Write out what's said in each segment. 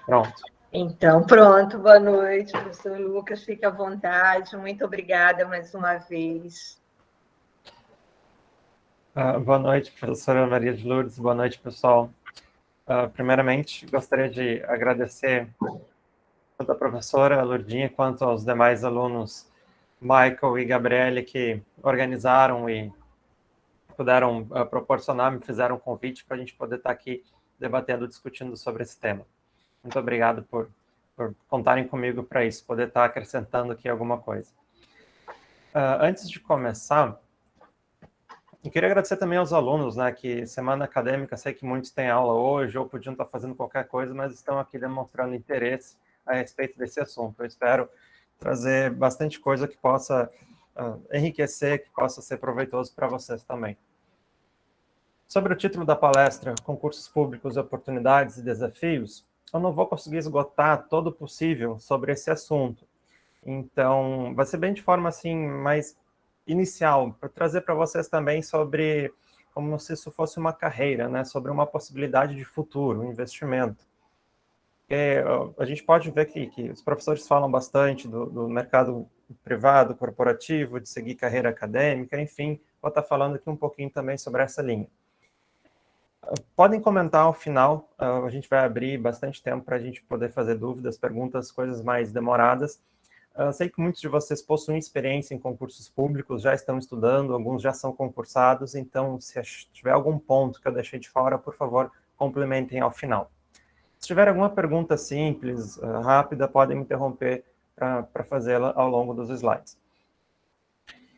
Pronto. Então, pronto. Boa noite, professor Lucas. Fique à vontade. Muito obrigada mais uma vez. Boa noite, professora Maria de Lourdes. Boa noite, pessoal. Primeiramente, gostaria de agradecer tanto a professora Lourdinha quanto aos demais alunos, Michael e Gabriele, que organizaram e puderam proporcionar, me fizeram um convite para a gente poder estar aqui debatendo, discutindo sobre esse tema. Muito obrigado por contarem comigo para isso, poder estar acrescentando aqui alguma coisa. Antes de começar, eu queria agradecer também aos alunos, né, que semana acadêmica, sei que muitos têm aula hoje ou podiam estar fazendo qualquer coisa, mas estão aqui demonstrando interesse a respeito desse assunto. Eu espero trazer bastante coisa que possa enriquecer, que possa ser proveitoso para vocês também. Sobre o título da palestra, Concursos Públicos, Oportunidades e Desafios, eu não vou conseguir esgotar todo o possível sobre esse assunto. Então, vai ser bem de forma assim mais inicial, para trazer para vocês também sobre como se isso fosse uma carreira, né? Sobre uma possibilidade de futuro, um investimento. A gente pode ver que os professores falam bastante do mercado privado, corporativo, de seguir carreira acadêmica, enfim, vou estar falando aqui um pouquinho também sobre essa linha. Podem comentar ao final, a gente vai abrir bastante tempo para a gente poder fazer dúvidas, perguntas, coisas mais demoradas. Sei que muitos de vocês possuem experiência em concursos públicos, já estão estudando, alguns já são concursados, então, se tiver algum ponto que eu deixei de fora, por favor, complementem ao final. Se tiver alguma pergunta simples, rápida, podem me interromper para fazê-la ao longo dos slides.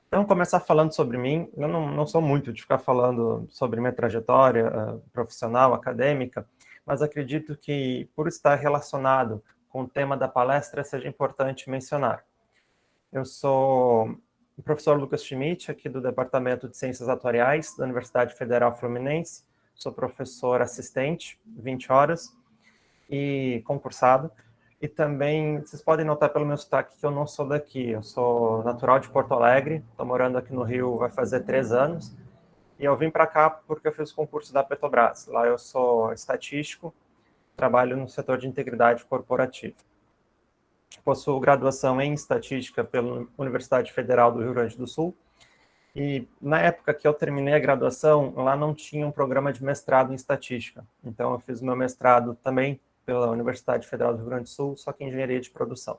Então, começar falando sobre mim, eu não sou muito de ficar falando sobre minha trajetória profissional, acadêmica, mas acredito que, por estar relacionado com o tema da palestra, seja importante mencionar. Eu sou o professor Lucas Schmidt, aqui do Departamento de Ciências Atuariais da Universidade Federal Fluminense. Sou professor assistente, 20 horas, e concursado. E também, vocês podem notar pelo meu sotaque que eu não sou daqui. Eu sou natural de Porto Alegre, estou morando aqui no Rio vai fazer 3 anos. E eu vim para cá porque eu fiz o concurso da Petrobras. Lá eu sou estatístico, trabalho no setor de integridade corporativa. Possuo graduação em estatística pela Universidade Federal do Rio Grande do Sul. E na época que eu terminei a graduação, lá não tinha um programa de mestrado em estatística. Então eu fiz o meu mestrado também pela Universidade Federal do Rio Grande do Sul, só que em engenharia de produção.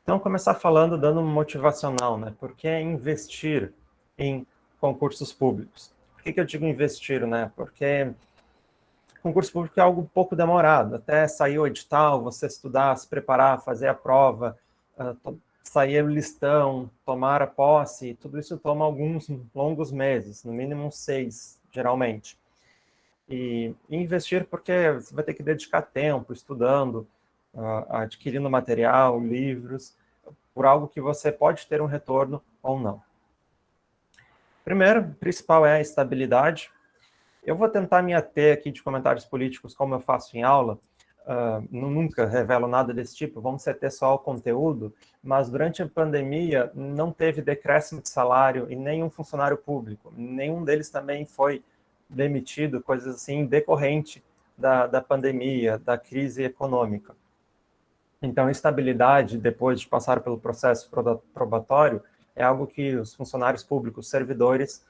Então, começar falando, dando um motivacional, né? Por que investir em concursos públicos? Por que eu digo investir, né? Porque concurso público é algo um pouco demorado, até sair o edital, você estudar, se preparar, fazer a prova, sair o listão, tomar a posse, tudo isso toma alguns longos meses, no mínimo 6, geralmente. E investir porque você vai ter que dedicar tempo estudando, adquirindo material, livros, por algo que você pode ter um retorno ou não. Primeiro, o principal é a estabilidade. Eu vou tentar me ater aqui de comentários políticos como eu faço em aula, nunca revelo nada desse tipo, vamos se ater só ao conteúdo, mas durante a pandemia não teve decréscimo de salário em nenhum funcionário público, nenhum deles também foi demitido, coisas assim, decorrente da pandemia, da crise econômica. Então, estabilidade, depois de passar pelo processo probatório, é algo que os funcionários públicos, servidores,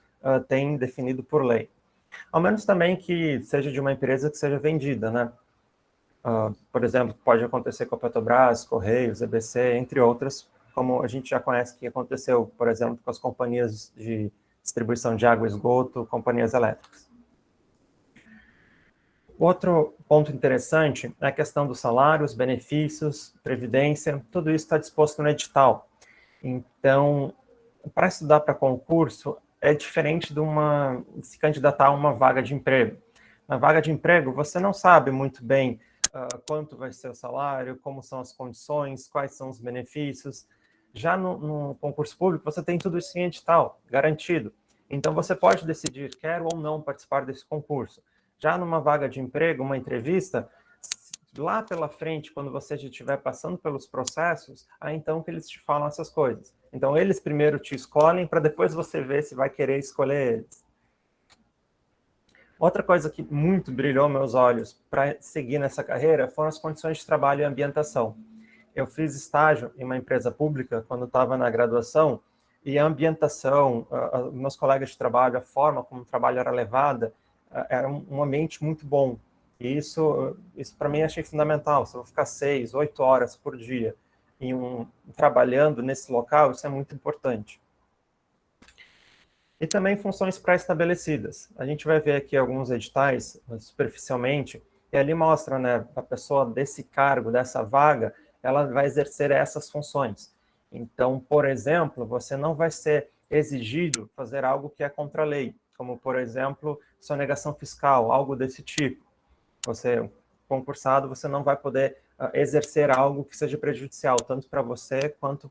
têm definido por lei. Ao menos também que seja de uma empresa que seja vendida, né? Por exemplo, pode acontecer com a Petrobras, Correios, EBC, entre outras, como a gente já conhece que aconteceu, por exemplo, com as companhias de distribuição de água e esgoto, companhias elétricas. Outro ponto interessante é a questão dos salários, benefícios, previdência, tudo isso está disposto no edital. Então, para estudar para concurso, é diferente de se candidatar a uma vaga de emprego. Na vaga de emprego, você não sabe muito bem quanto vai ser o salário, como são as condições, quais são os benefícios. Já no concurso público, você tem tudo isso em edital, garantido. Então, você pode decidir, quero ou não participar desse concurso. Já numa vaga de emprego, uma entrevista, lá pela frente, quando você já estiver passando pelos processos, aí então que eles te falam essas coisas. Então, eles primeiro te escolhem, para depois você ver se vai querer escolher eles. Outra coisa que muito brilhou meus olhos para seguir nessa carreira foram as condições de trabalho e ambientação. Eu fiz estágio em uma empresa pública quando estava na graduação, e a ambientação, meus colegas de trabalho, a forma como o trabalho era levada, era um ambiente muito bom. E isso para mim achei fundamental. Se eu vou ficar 6, 8 horas por dia trabalhando nesse local, isso é muito importante. E também funções pré-estabelecidas. A gente vai ver aqui alguns editais, superficialmente, e ali mostra, né, a pessoa desse cargo, dessa vaga, ela vai exercer essas funções. Então, por exemplo, você não vai ser exigido fazer algo que é contra a lei, como, por exemplo, sonegação fiscal, algo desse tipo. Você, concursado, você não vai poder exercer algo que seja prejudicial, tanto para você quanto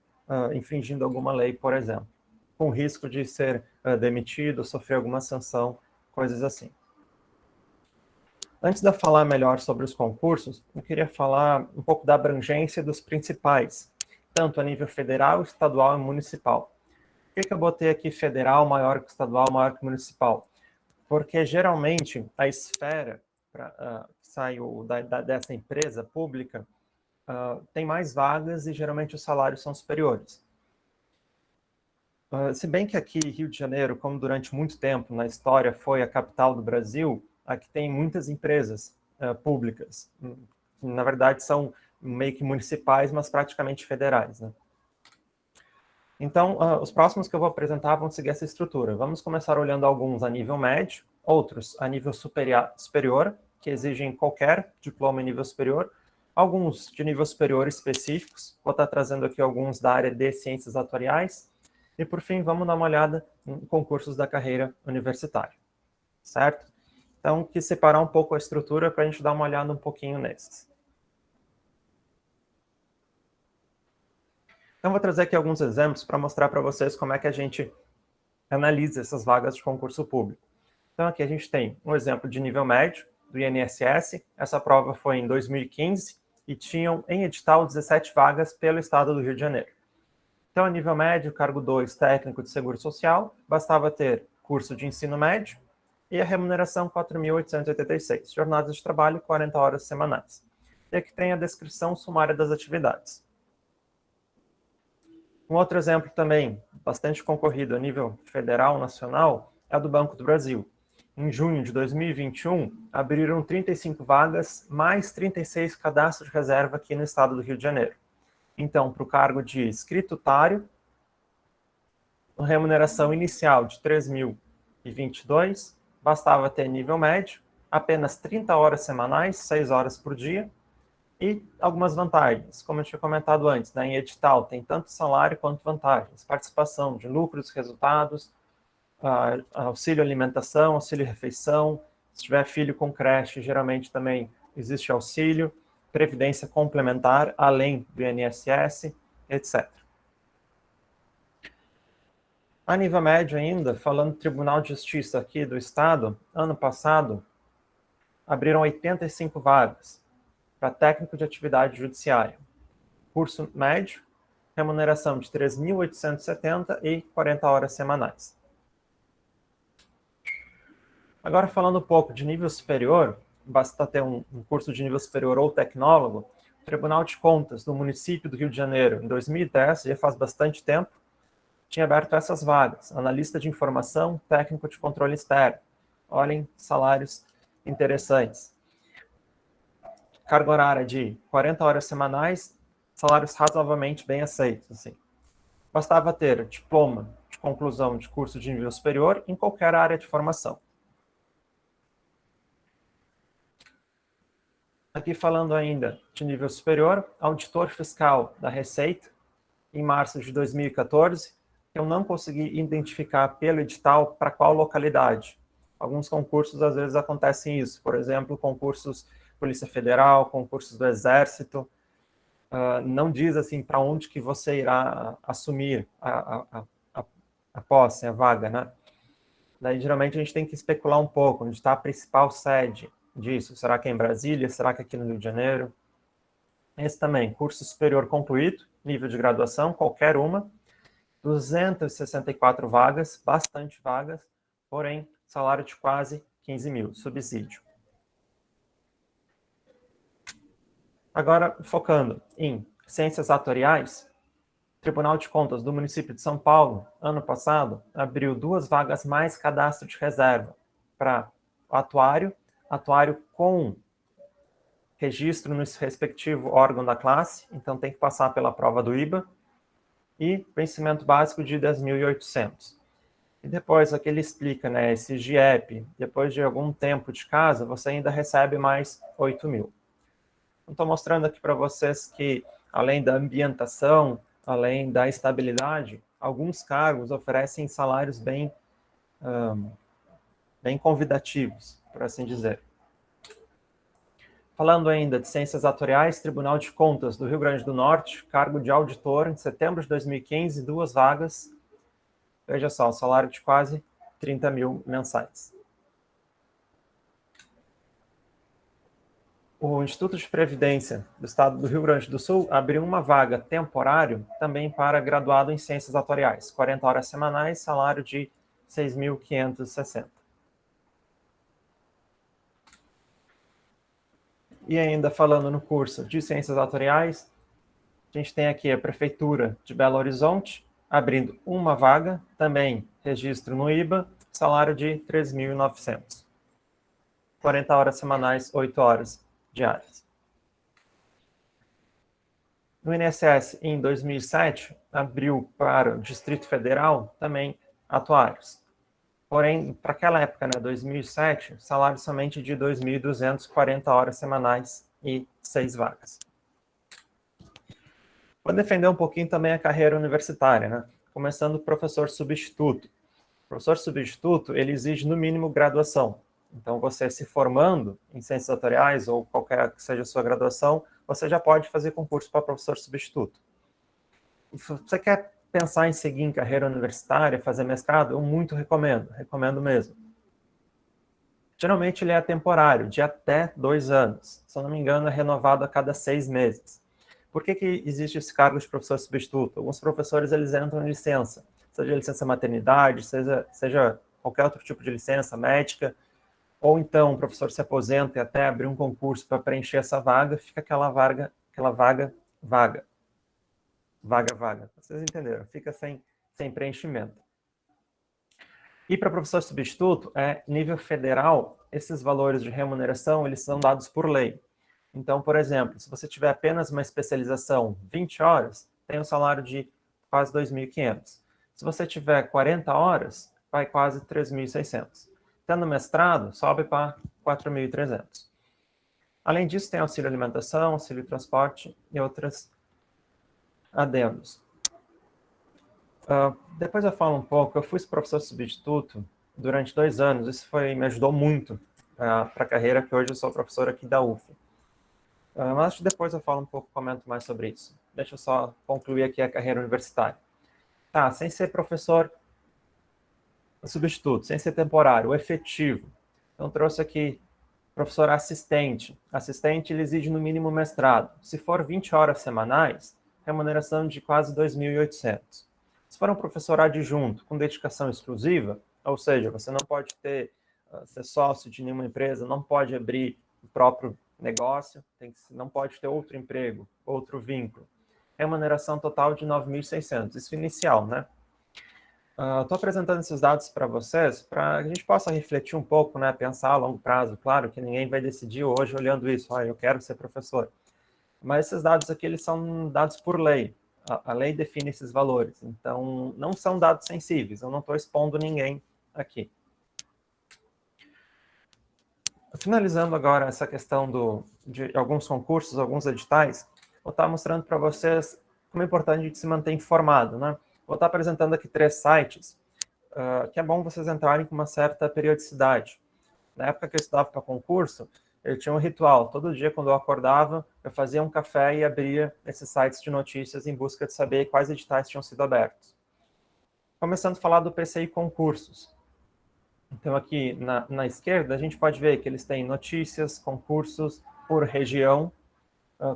infringindo alguma lei, por exemplo, com risco de ser demitido, sofrer alguma sanção, coisas assim. Antes de eu falar melhor sobre os concursos, eu queria falar um pouco da abrangência dos principais, tanto a nível federal, estadual e municipal. Por que eu botei aqui federal maior que estadual, maior que municipal? Porque geralmente a esfera que saiu dessa empresa pública tem mais vagas e geralmente os salários são superiores. Se bem que aqui, Rio de Janeiro, como durante muito tempo na história foi a capital do Brasil, aqui tem muitas empresas públicas, que na verdade são meio que municipais, mas praticamente federais, né? Então, os próximos que eu vou apresentar vão seguir essa estrutura. Vamos começar olhando alguns a nível médio, outros a nível superior, que exigem qualquer diploma em nível superior, alguns de nível superior específicos, vou estar trazendo aqui alguns da área de ciências atuariais, e por fim, vamos dar uma olhada em concursos da carreira universitária, certo? Então, quis separar um pouco a estrutura para a gente dar uma olhada um pouquinho nesses. Então, vou trazer aqui alguns exemplos para mostrar para vocês como é que a gente analisa essas vagas de concurso público. Então, aqui a gente tem um exemplo de nível médio do INSS. Essa prova foi em 2015 e tinham em edital 17 vagas pelo estado do Rio de Janeiro. Então, a nível médio, cargo 2, técnico de seguro social, bastava ter curso de ensino médio e a remuneração 4.886, jornadas de trabalho 40 horas semanais. E aqui tem a descrição sumária das atividades. Um outro exemplo também, bastante concorrido a nível federal, nacional, é a do Banco do Brasil. Em junho de 2021, abriram 35 vagas, mais 36 cadastros de reserva aqui no estado do Rio de Janeiro. Então, para o cargo de escritutário, remuneração inicial de 3.022, bastava ter nível médio, apenas 30 horas semanais, 6 horas por dia, e algumas vantagens, como eu tinha comentado antes, né, em edital tem tanto salário quanto vantagens, participação de lucros, resultados, auxílio alimentação, auxílio refeição, se tiver filho com creche, geralmente também existe auxílio, previdência complementar, além do INSS, etc. A nível médio ainda, falando do Tribunal de Justiça aqui do Estado, ano passado, abriram 85 vagas para técnico de atividade judiciária. Curso médio, remuneração de 3.870 e 40 horas semanais. Agora, falando um pouco de nível superior, basta ter um curso de nível superior ou tecnólogo, o Tribunal de Contas do município do Rio de Janeiro, em 2010, já faz bastante tempo, tinha aberto essas vagas, analista de informação, técnico de controle externo. Olhem, salários interessantes. Carga horária de 40 horas semanais, salários razoavelmente bem aceitos. Assim. Bastava ter diploma de conclusão de curso de nível superior em qualquer área de formação. Aqui falando ainda de nível superior, auditor fiscal da Receita, em março de 2014, eu não consegui identificar pelo edital para qual localidade. Alguns concursos, às vezes, acontecem isso. Por exemplo, concursos Polícia Federal, concursos do Exército, não diz assim para onde que você irá assumir a posse, a vaga, né? Daí, geralmente, a gente tem que especular um pouco, onde está a principal sede disso. Será que é em Brasília? Será que é aqui no Rio de Janeiro? Esse também, curso superior concluído, nível de graduação, qualquer uma, 264 vagas, bastante vagas, porém, salário de quase 15 mil, subsídio. Agora, focando em ciências atuariais, o Tribunal de Contas do município de São Paulo, ano passado, abriu 2 vagas mais cadastro de reserva para o atuário com registro no respectivo órgão da classe, então tem que passar pela prova do IBA, e vencimento básico de 10.800. E depois, aqui ele explica, né, esse GIEP, depois de algum tempo de casa, você ainda recebe mais 8 mil. Estou mostrando aqui para vocês que, além da ambientação, além da estabilidade, alguns cargos oferecem salários bem convidativos, por assim dizer. Falando ainda de ciências atuariais, Tribunal de Contas do Rio Grande do Norte, cargo de auditor, em setembro de 2015, 2 vagas. Veja só, um salário de quase 30 mil mensais. O Instituto de Previdência do Estado do Rio Grande do Sul abriu uma vaga temporária também para graduado em ciências atuariais, 40 horas semanais, salário de 6.560. E ainda falando no curso de Ciências Atuariais, a gente tem aqui a Prefeitura de Belo Horizonte, abrindo uma vaga, também registro no IBA, salário de 3.900. 40 horas semanais, 8 horas diárias. No INSS, em 2007, abriu para o Distrito Federal também atuários. Porém, para aquela época, né, 2007, salário somente de 2.240 horas semanais e 6 vagas. Vou defender um pouquinho também a carreira universitária, né? Começando professor substituto. O professor substituto, ele exige no mínimo graduação. Então, você se formando em ciências atuariais ou qualquer que seja a sua graduação, você já pode fazer concurso para professor substituto. Se você quer pensar em seguir em carreira universitária, fazer mestrado, eu muito recomendo mesmo. Geralmente ele é temporário, de até 2 anos. Se eu não me engano, é renovado a cada 6 meses. Por que existe esse cargo de professor substituto? Alguns professores eles entram em licença, seja licença maternidade, seja qualquer outro tipo de licença médica, ou então o professor se aposenta e até abrir um concurso para preencher essa vaga, fica aquela vaga. Vocês entenderam? Fica sem preenchimento. E para professor substituto, nível federal, esses valores de remuneração, eles são dados por lei. Então, por exemplo, se você tiver apenas uma especialização 20 horas, tem um salário de quase 2.500. Se você tiver 40 horas, vai quase 3.600. Tendo mestrado, sobe para 4.300. Além disso, tem auxílio alimentação, auxílio transporte e outras adendos. Depois eu falo um pouco, eu fui professor substituto durante 2 anos, isso me ajudou muito para a carreira, que hoje eu sou professor aqui da UF. Mas depois eu falo um pouco, comento mais sobre isso. Deixa eu só concluir aqui a carreira universitária. Tá, sem ser professor substituto, sem ser temporário, o efetivo. Então trouxe aqui professor assistente. Assistente, ele exige no mínimo mestrado. Se for 20 horas semanais, remuneração de quase 2.800. Se for um professor adjunto com dedicação exclusiva, ou seja, você não pode ser sócio de nenhuma empresa, não pode abrir o próprio negócio, não pode ter outro emprego, outro vínculo. Remuneração total de 9.600, isso inicial, né? Estou apresentando esses dados para vocês, para que a gente possa refletir um pouco, né? Pensar a longo prazo. Claro que ninguém vai decidir hoje olhando isso, eu quero ser professor. Mas esses dados aqui, eles são dados por lei. A lei define esses valores. Então, não são dados sensíveis. Eu não estou expondo ninguém aqui. Finalizando agora essa questão de alguns concursos, alguns editais, vou estar mostrando para vocês como é importante a gente se manter informado, né? Vou estar apresentando aqui 3 sites, que é bom vocês entrarem com uma certa periodicidade. Na época que eu estudava para concurso, eu tinha um ritual. Todo dia, quando eu acordava, eu fazia um café e abria esses sites de notícias em busca de saber quais editais tinham sido abertos. Começando a falar do PCI Concursos. Então, aqui na esquerda, a gente pode ver que eles têm notícias, concursos por região,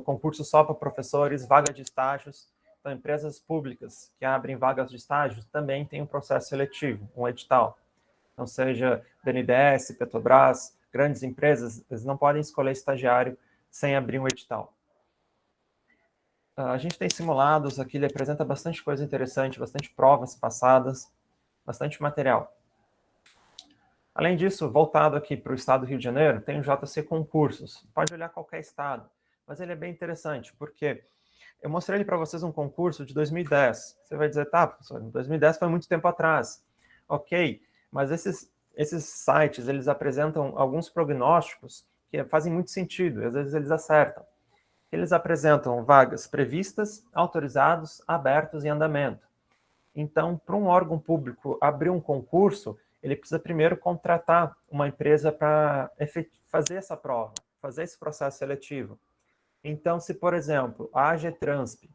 concursos só para professores, vaga de estágios. Então, empresas públicas que abrem vagas de estágios também têm um processo seletivo, um edital. Então, seja BNDES, Petrobras, grandes empresas, eles não podem escolher estagiário sem abrir um edital. A gente tem simulados aqui, ele apresenta bastante coisa interessante, bastante provas passadas, bastante material. Além disso, voltado aqui para o estado do Rio de Janeiro, tem o JC Concursos. Pode olhar qualquer estado, mas ele é bem interessante, porque eu mostrei para vocês um concurso de 2010. Você vai dizer, tá, professor, 2010 foi muito tempo atrás. Ok, mas esses sites, eles apresentam alguns prognósticos que fazem muito sentido, e às vezes eles acertam. Eles apresentam vagas previstas, autorizados, abertos e em andamento. Então, para um órgão público abrir um concurso, ele precisa primeiro contratar uma empresa para fazer essa prova, fazer esse processo seletivo. Então, se, por exemplo, a AGTransp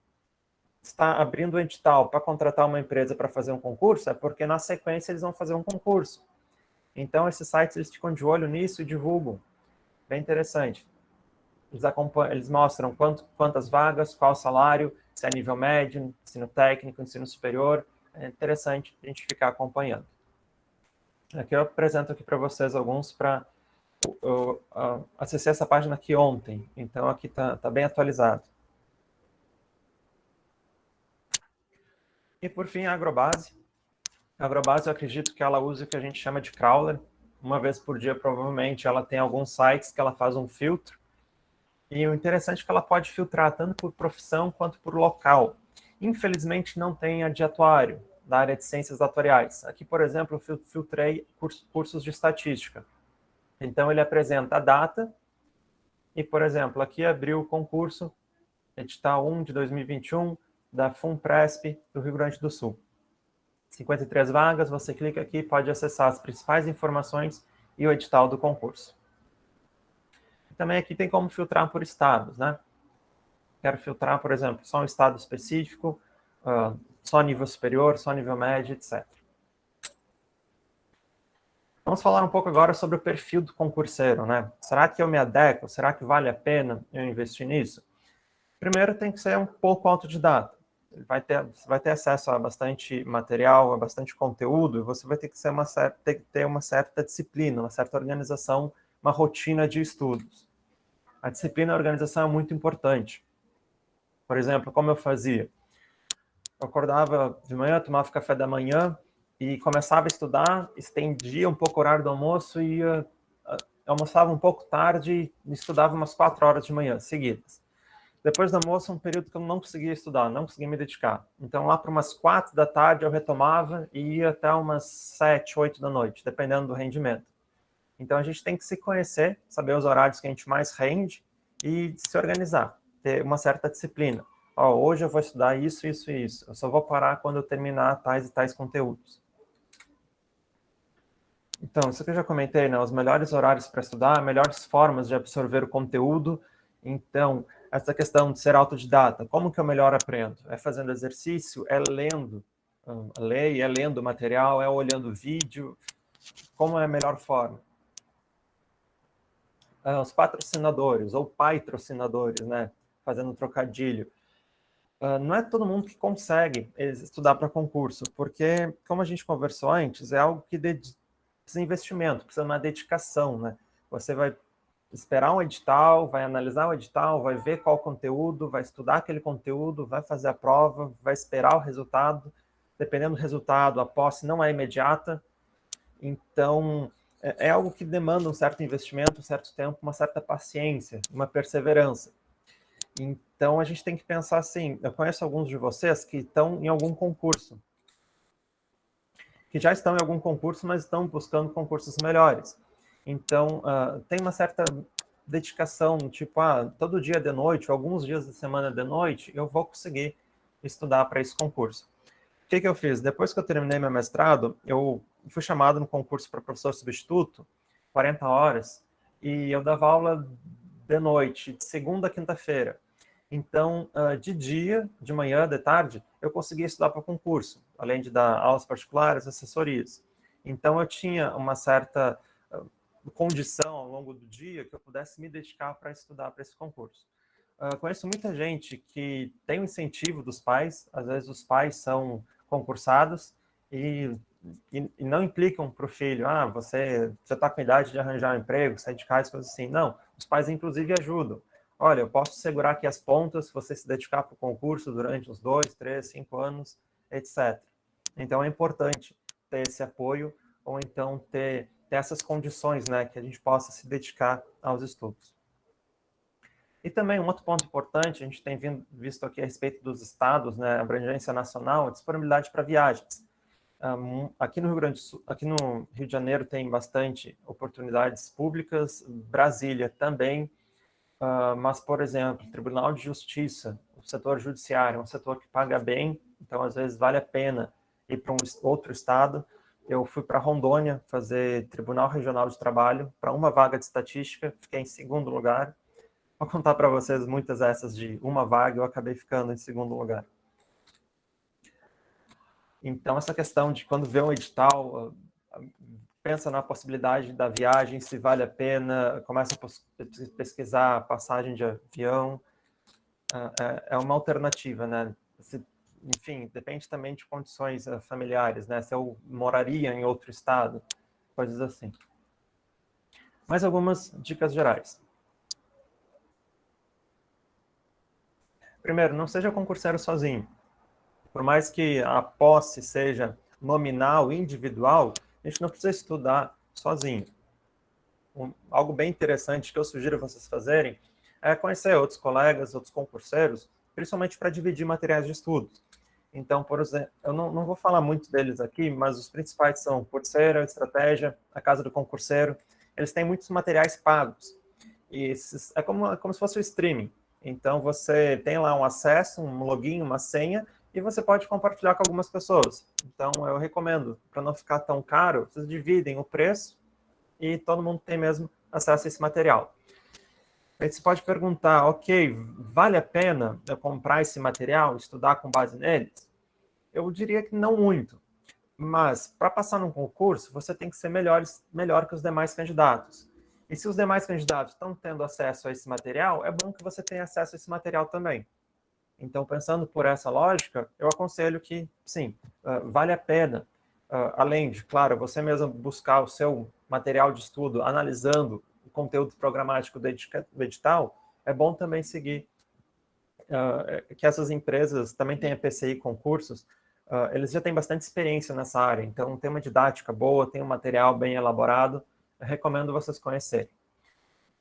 está abrindo um edital para contratar uma empresa para fazer um concurso, é porque na sequência eles vão fazer um concurso. Então, esses sites eles ficam de olho nisso e divulgam. Bem interessante. Eles mostram quantas vagas, qual o salário, se é nível médio, ensino técnico, ensino superior. É interessante a gente ficar acompanhando. Aqui eu apresento aqui para vocês alguns para... Eu acessei essa página aqui ontem, então aqui está bem atualizado. E por fim, a Agrobase. A Agrobase, eu acredito que ela usa o que a gente chama de crawler. Uma vez por dia, provavelmente, ela tem alguns sites que ela faz um filtro. E o interessante é que ela pode filtrar tanto por profissão quanto por local. Infelizmente, não tem a de atuário, da área de ciências atuariais. Aqui, por exemplo, eu filtrei cursos de estatística. Então, ele apresenta a data e, por exemplo, aqui abriu o concurso, edital 1 de 2021, da FUNPRESP do Rio Grande do Sul. 53 vagas, você clica aqui e pode acessar as principais informações e o edital do concurso. Também aqui tem como filtrar por estados, né? Quero filtrar, por exemplo, só um estado específico, só nível superior, só nível médio, etc. Vamos falar um pouco agora sobre o perfil do concurseiro, né? Será que eu me adequo? Será que vale a pena eu investir nisso? Primeiro, tem que ser um pouco autodidata. Você vai ter acesso a bastante material, a bastante conteúdo, e você vai ter que ter uma certa disciplina, uma certa organização, uma rotina de estudos. A disciplina e a organização é muito importante. Por exemplo, como eu fazia? Eu acordava de manhã, tomava café da manhã e começava a estudar, estendia um pouco o horário do almoço e almoçava um pouco tarde e estudava umas 4 horas de manhã seguidas. Depois do almoço, um período que eu não conseguia estudar, não conseguia me dedicar. Então, lá para umas 4 da tarde, eu retomava e ia até umas 7, 8 da noite, dependendo do rendimento. Então, a gente tem que se conhecer, saber os horários que a gente mais rende e se organizar, ter uma certa disciplina. Hoje eu vou estudar isso, isso e isso. Eu só vou parar quando eu terminar tais e tais conteúdos. Então, isso que eu já comentei, né? Os melhores horários para estudar, melhores formas de absorver o conteúdo. Então, essa questão de ser autodidata, como que eu melhor aprendo? É fazendo exercício? É lendo a lei? É lendo material? É olhando vídeo? Como é a melhor forma? Os patrocinadores, ou patrocinadores, né? Fazendo um trocadilho. Não é todo mundo que consegue estudar para concurso, porque, como a gente conversou antes, é algo que precisa de investimento, precisa de uma dedicação, né? Você vai esperar um edital, vai analisar o edital, vai ver qual conteúdo, vai estudar aquele conteúdo, vai fazer a prova, vai esperar o resultado. Dependendo do resultado, a posse não é imediata. Então, é algo que demanda um certo investimento, um certo tempo, uma certa paciência, uma perseverança. Então, a gente tem que pensar assim, eu conheço alguns de vocês que estão em algum concurso, que já estão em algum concurso, mas estão buscando concursos melhores. Então, tem uma certa dedicação, tipo, todo dia de noite, alguns dias da semana de noite, eu vou conseguir estudar para esse concurso. O que eu fiz? Depois que eu terminei meu mestrado, eu fui chamado no concurso para professor substituto, 40 horas, e eu dava aula de noite, de segunda a quinta-feira. Então, de dia, de manhã, de tarde, eu conseguia estudar para o concurso, além de dar aulas particulares, assessorias. Então, eu tinha uma certa condição ao longo do dia que eu pudesse me dedicar para estudar para esse concurso. Conheço muita gente que tem o incentivo dos pais, às vezes os pais são concursados e e não implicam para o filho, você está com idade de arranjar um emprego, sair de casa, coisas assim. Não, os pais inclusive ajudam. Olha, eu posso segurar aqui as pontas se você se dedicar para o concurso durante uns 2, 3, 5 anos, etc. Então é importante ter esse apoio, ou então ter essas condições, né, que a gente possa se dedicar aos estudos. E também um outro ponto importante, a gente tem visto aqui a respeito dos estados, né, abrangência nacional, a disponibilidade para viagens. Aqui no Rio Grande do Sul, aqui no Rio de Janeiro tem bastante oportunidades públicas, Brasília também, mas, por exemplo, Tribunal de Justiça, o setor judiciário, é um setor que paga bem, então às vezes vale a pena ir para um outro estado. Eu fui para Rondônia fazer Tribunal Regional de Trabalho para uma vaga de estatística, fiquei em segundo lugar. Vou contar para vocês muitas dessas de uma vaga, eu acabei ficando em segundo lugar. Então, essa questão de quando vê um edital, pensa na possibilidade da viagem, se vale a pena, começa a pesquisar a passagem de avião, é uma alternativa, né? Enfim, depende também de condições familiares, né? Se eu moraria em outro estado, coisas assim. Mais algumas dicas gerais. Primeiro, não seja concurseiro sozinho. Por mais que a posse seja nominal, individual, a gente não precisa estudar sozinho. Algo bem interessante que eu sugiro vocês fazerem é conhecer outros colegas, outros concurseiros, principalmente para dividir materiais de estudo. Então, por exemplo, eu não vou falar muito deles aqui, mas os principais são Coursera, Estratégia, a Casa do Concurseiro. Eles têm muitos materiais pagos. E é como se fosse o streaming. Então, você tem lá um acesso, um login, uma senha, e você pode compartilhar com algumas pessoas. Então, eu recomendo, para não ficar tão caro, vocês dividem o preço e todo mundo tem mesmo acesso a esse material. Aí você pode perguntar, ok, vale a pena eu comprar esse material, estudar com base neles? Eu diria que não muito. Mas, para passar num concurso, você tem que ser melhor que os demais candidatos. E se os demais candidatos estão tendo acesso a esse material, é bom que você tenha acesso a esse material também. Então, pensando por essa lógica, eu aconselho que, sim, vale a pena, além de, claro, você mesmo buscar o seu material de estudo analisando o conteúdo programático do edital, é bom também seguir que essas empresas também têm a PCI Concursos, eles já têm bastante experiência nessa área, então tem uma didática boa, tem um material bem elaborado, eu recomendo vocês conhecerem.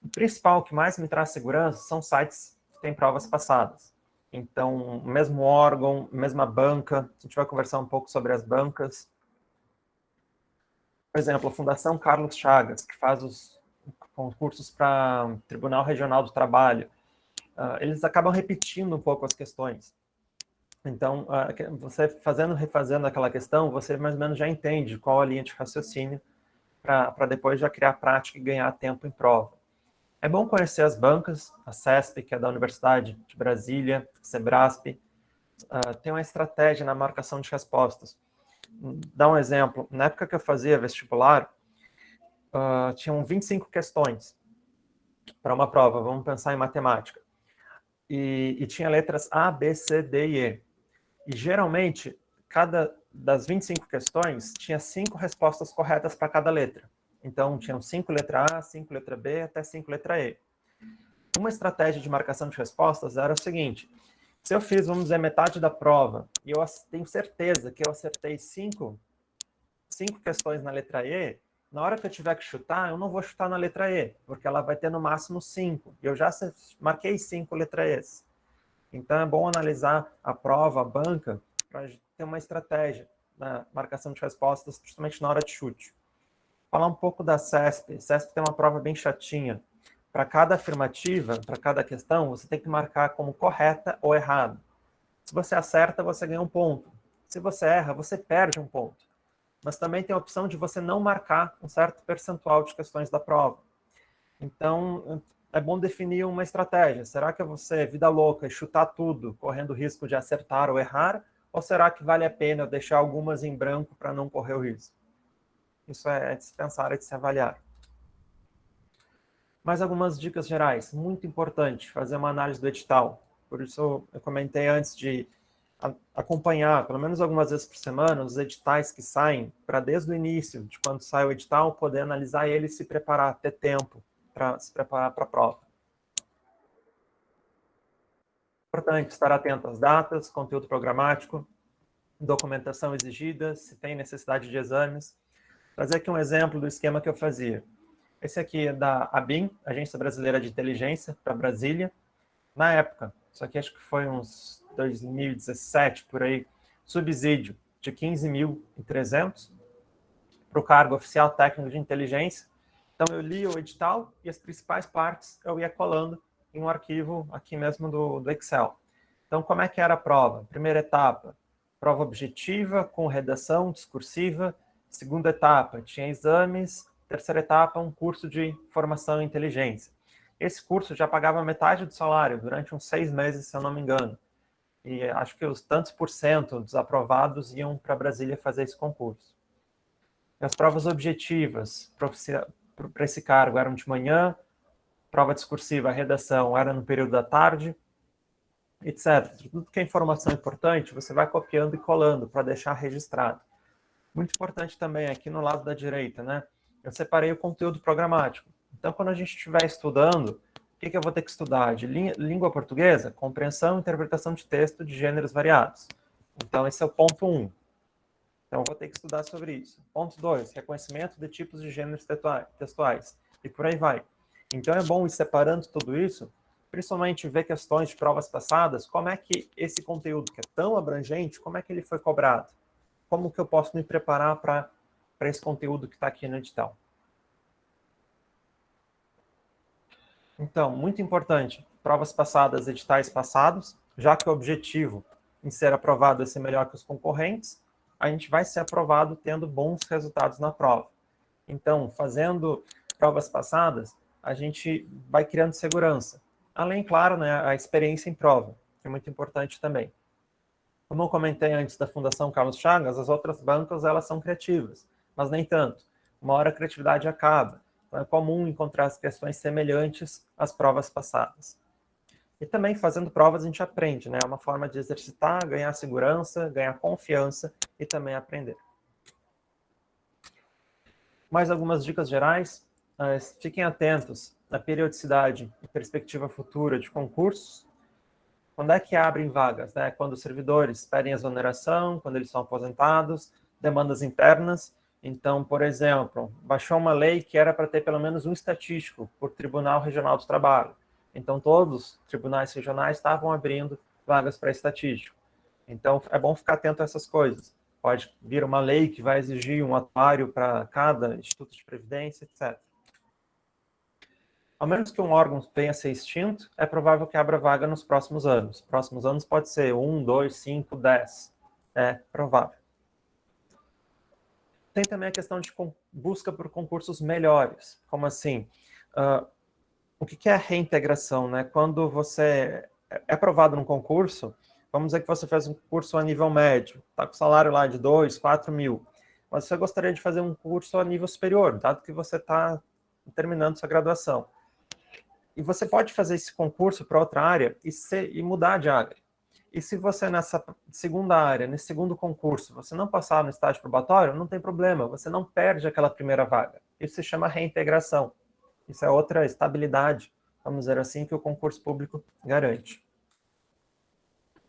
O principal que mais me traz segurança são sites que têm provas passadas. Então, mesmo órgão, mesma banca, a gente vai conversar um pouco sobre as bancas. Por exemplo, a Fundação Carlos Chagas, que faz os concursos para Tribunal Regional do Trabalho, eles acabam repetindo um pouco as questões. Então, você refazendo aquela questão, você mais ou menos já entende qual a linha de raciocínio para depois já criar prática e ganhar tempo em prova. É bom conhecer as bancas, a CESP, que é da Universidade de Brasília, a Sebrasp, tem uma estratégia na marcação de respostas. Dá um exemplo, na época que eu fazia vestibular, tinham 25 questões para uma prova, vamos pensar em matemática. E tinha letras A, B, C, D e E. E geralmente, cada das 25 questões tinha 5 respostas corretas para cada letra. Então, tinham 5 letra A, 5 letra B, até 5 letra E. Uma estratégia de marcação de respostas era o seguinte: se eu fiz, vamos dizer, metade da prova, e eu tenho certeza que eu acertei 5 questões na letra E, na hora que eu tiver que chutar, eu não vou chutar na letra E, porque ela vai ter no máximo 5. Eu já marquei 5 letras E. Então, é bom analisar a prova, a banca, para ter uma estratégia na marcação de respostas, principalmente na hora de chute. Falar um pouco da CESP. A CESP tem uma prova bem chatinha. Para cada afirmativa, para cada questão, você tem que marcar como correta ou errado. Se você acerta, você ganha um ponto. Se você erra, você perde um ponto. Mas também tem a opção de você não marcar um certo percentual de questões da prova. Então, é bom definir uma estratégia. Será que você, vida louca, chutar tudo, correndo o risco de acertar ou errar? Ou será que vale a pena deixar algumas em branco para não correr o risco? Isso é de se pensar, é de se avaliar. Mais algumas dicas gerais. Muito importante fazer uma análise do edital. Por isso, eu comentei antes de acompanhar, pelo menos algumas vezes por semana, os editais que saem, para desde o início, de quando sai o edital, poder analisar ele e se preparar, ter tempo para se preparar para a prova. Importante estar atento às datas, conteúdo programático, documentação exigida, se tem necessidade de exames. Trazer aqui um exemplo do esquema que eu fazia. Esse aqui é da ABIN, Agência Brasileira de Inteligência, para Brasília. Na época, isso aqui acho que foi uns 2017, por aí, subsídio de 15.300 para o cargo oficial técnico de inteligência. Então, eu li o edital e as principais partes eu ia colando em um arquivo aqui mesmo do Excel. Então, como é que era a prova? Primeira etapa, prova objetiva com redação discursiva. Segunda etapa, tinha exames. Terceira etapa, um curso de formação em inteligência. Esse curso já pagava metade do salário durante uns 6 meses, se eu não me engano. E acho que os tantos por cento dos aprovados iam para Brasília fazer esse concurso. E as provas objetivas para esse cargo eram de manhã, prova discursiva, a redação era no período da tarde, etc. Tudo que é informação importante, você vai copiando e colando para deixar registrado. Muito importante também aqui no lado da direita, né? Eu separei o conteúdo programático. Então, quando a gente estiver estudando, o que eu vou ter que estudar? De língua portuguesa, compreensão e interpretação de texto de gêneros variados. Então, esse é o ponto 1. Então, eu vou ter que estudar sobre isso. Ponto 2, reconhecimento de tipos de gêneros textuais. E por aí vai. Então, é bom ir separando tudo isso, principalmente ver questões de provas passadas, como é que esse conteúdo, que é tão abrangente, como é que ele foi cobrado? Como que eu posso me preparar para esse conteúdo que está aqui no edital? Então, muito importante, provas passadas, editais passados, já que o objetivo em ser aprovado é ser melhor que os concorrentes, a gente vai ser aprovado tendo bons resultados na prova. Então, fazendo provas passadas, a gente vai criando segurança. Além, claro, né, a experiência em prova, que é muito importante também. Como eu comentei antes da Fundação Carlos Chagas, as outras bancas elas são criativas, mas nem tanto. Uma hora a criatividade acaba. Então é comum encontrar as questões semelhantes às provas passadas. E também fazendo provas a gente aprende, né? É uma forma de exercitar, ganhar segurança, ganhar confiança e também aprender. Mais algumas dicas gerais. Fiquem atentos à periodicidade e perspectiva futura de concursos. Quando é que abrem vagas? Né? Quando os servidores pedem exoneração, quando eles são aposentados, demandas internas. Então, por exemplo, baixou uma lei que era para ter pelo menos um estatístico por Tribunal Regional do Trabalho. Então, todos os tribunais regionais estavam abrindo vagas para estatístico. Então, é bom ficar atento a essas coisas. Pode vir uma lei que vai exigir um atuário para cada instituto de previdência, etc. Ao menos que um órgão venha a ser extinto, é provável que abra vaga nos próximos anos. Próximos anos pode ser 1, 2, 5, 10. É provável. Tem também a questão de busca por concursos melhores. Como assim? O que é a reintegração? Né? Quando você é aprovado num concurso, vamos dizer que você fez um curso a nível médio, está com salário lá de 2, 4 mil, mas você gostaria de fazer um curso a nível superior, dado que você está terminando sua graduação. E você pode fazer esse concurso para outra área e mudar de área. E se você nessa segunda área, nesse segundo concurso, você não passar no estágio probatório, não tem problema, você não perde aquela primeira vaga. Isso se chama reintegração. Isso é outra estabilidade, vamos dizer assim, que o concurso público garante.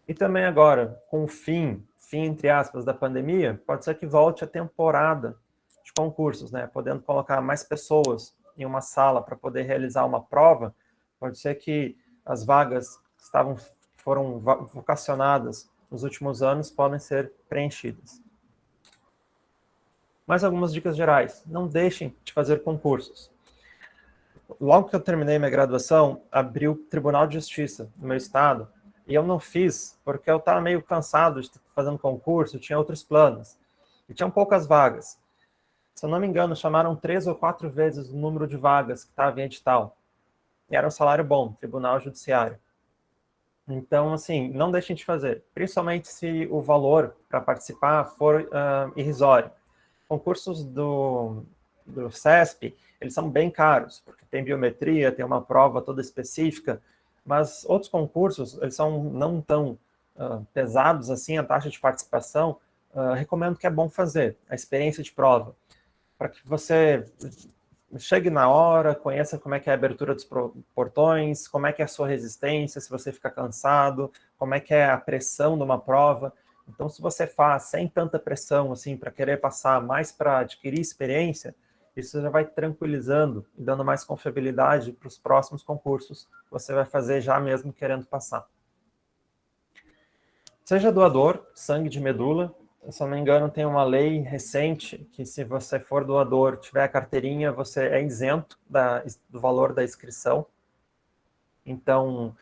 E também agora, com o fim entre aspas, da pandemia, pode ser que volte a temporada de concursos, né? Podendo colocar mais pessoas em uma sala para poder realizar uma prova, pode ser que as vagas que foram vocacionadas nos últimos anos podem ser preenchidas. Mais algumas dicas gerais. Não deixem de fazer concursos. Logo que eu terminei minha graduação, abriu o Tribunal de Justiça no meu estado, e eu não fiz porque eu estava meio cansado de estar fazendo concurso, tinha outros planos, e tinham poucas vagas. Se eu não me engano, chamaram 3 ou 4 vezes o número de vagas que estava em edital. E era um salário bom, Tribunal Judiciário. Então, assim, não deixem de fazer, principalmente se o valor para participar for irrisório. Concursos do CESP, eles são bem caros, porque tem biometria, tem uma prova toda específica, mas outros concursos, eles são não tão pesados, assim, a taxa de participação, recomendo que é bom fazer a experiência de prova, para que você chegue na hora, conheça como é que é a abertura dos portões, como é que é a sua resistência, se você fica cansado, como é que é a pressão de uma prova. Então, se você faz sem tanta pressão, assim, para querer passar, mais para adquirir experiência, isso já vai tranquilizando e dando mais confiabilidade para os próximos concursos que você vai fazer já mesmo querendo passar. Seja doador, sangue de medula. Se eu não me engano, tem uma lei recente que, se você for doador, tiver a carteirinha, você é isento do valor da inscrição. Então,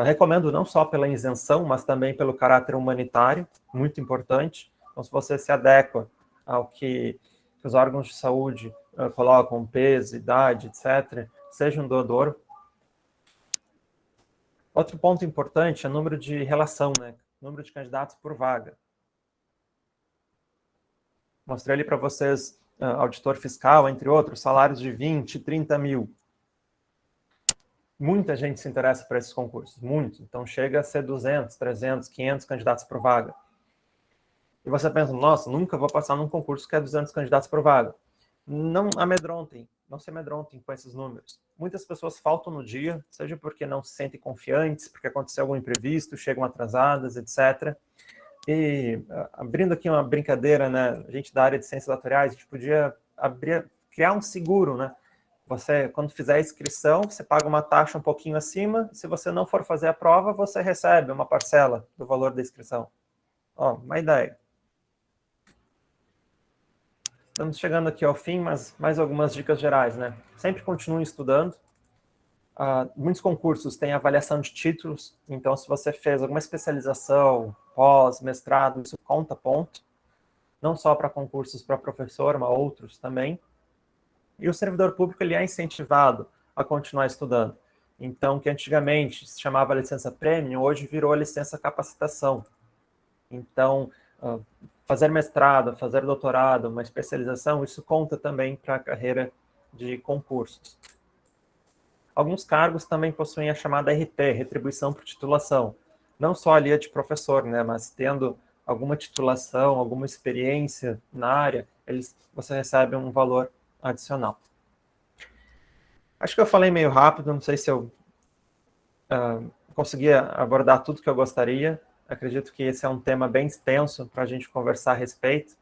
recomendo não só pela isenção, mas também pelo caráter humanitário, muito importante. Então, se você se adequa ao que os órgãos de saúde colocam, peso, idade, etc., seja um doador. Outro ponto importante é o número de relação, né? Número de candidatos por vaga. Mostrei ali para vocês, auditor fiscal, entre outros, salários de 20, 30 mil. Muita gente se interessa por esses concursos, muito. Então chega a ser 200, 300, 500 candidatos por vaga. E você pensa, nossa, nunca vou passar num concurso que é 200 candidatos por vaga. Não amedrontem, não se amedrontem com esses números. Muitas pessoas faltam no dia, seja porque não se sentem confiantes, porque aconteceu algum imprevisto, chegam atrasadas, etc. E abrindo aqui uma brincadeira, né, a gente da área de ciências atuariais, a gente podia criar um seguro, né? Você, quando fizer a inscrição, você paga uma taxa um pouquinho acima, se você não for fazer a prova, você recebe uma parcela do valor da inscrição. Ó, uma ideia. Estamos chegando aqui ao fim, mas mais algumas dicas gerais, né? Sempre continue estudando. Muitos concursos têm avaliação de títulos, então se você fez alguma especialização, pós, mestrado, isso conta ponto. Não só para concursos para professor, mas outros também. E o servidor público, ele é incentivado a continuar estudando. Então, que antigamente se chamava licença premium, hoje virou a licença capacitação. Então, fazer mestrado, fazer doutorado, uma especialização, isso conta também para a carreira de concursos. Alguns cargos também possuem a chamada RT, retribuição por titulação. Não só ali a de professor, né, mas tendo alguma titulação, alguma experiência na área, você recebe um valor adicional. Acho que eu falei meio rápido, não sei se eu consegui abordar tudo que eu gostaria. Acredito que esse é um tema bem extenso para a gente conversar a respeito.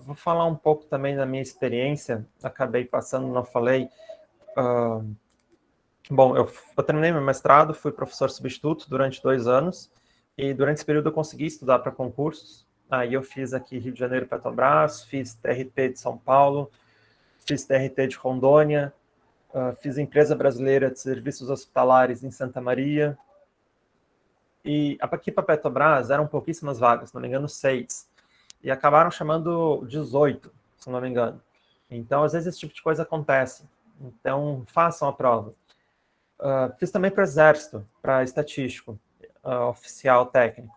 Vou falar um pouco também da minha experiência, acabei passando, não falei. Bom, eu terminei meu mestrado, fui professor substituto durante 2 anos, e durante esse período eu consegui estudar para concursos. Aí eu fiz aqui Rio de Janeiro, Petrobras, fiz TRT de São Paulo, fiz TRT de Rondônia, fiz Empresa Brasileira de Serviços Hospitalares em Santa Maria. E aqui para Petrobras eram pouquíssimas vagas, se não me engano 6. E acabaram chamando 18, se não me engano. Então, às vezes, esse tipo de coisa acontece. Então, façam a prova. Fiz também para o Exército, para estatístico, oficial técnico.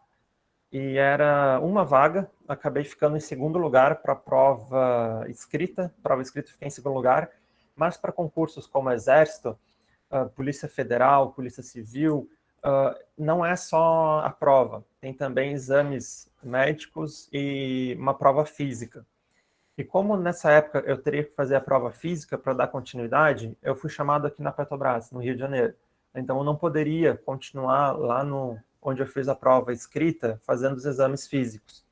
E era uma vaga, acabei ficando em segundo lugar para a prova escrita. Prova escrita fiquei em segundo lugar. Mas para concursos como Exército, Polícia Federal, Polícia Civil, não é só a prova, tem também exames médicos e uma prova física. E como nessa época eu teria que fazer a prova física para dar continuidade, eu fui chamado aqui na Petrobras, no Rio de Janeiro. Então eu não poderia continuar lá onde eu fiz a prova escrita, fazendo os exames físicos.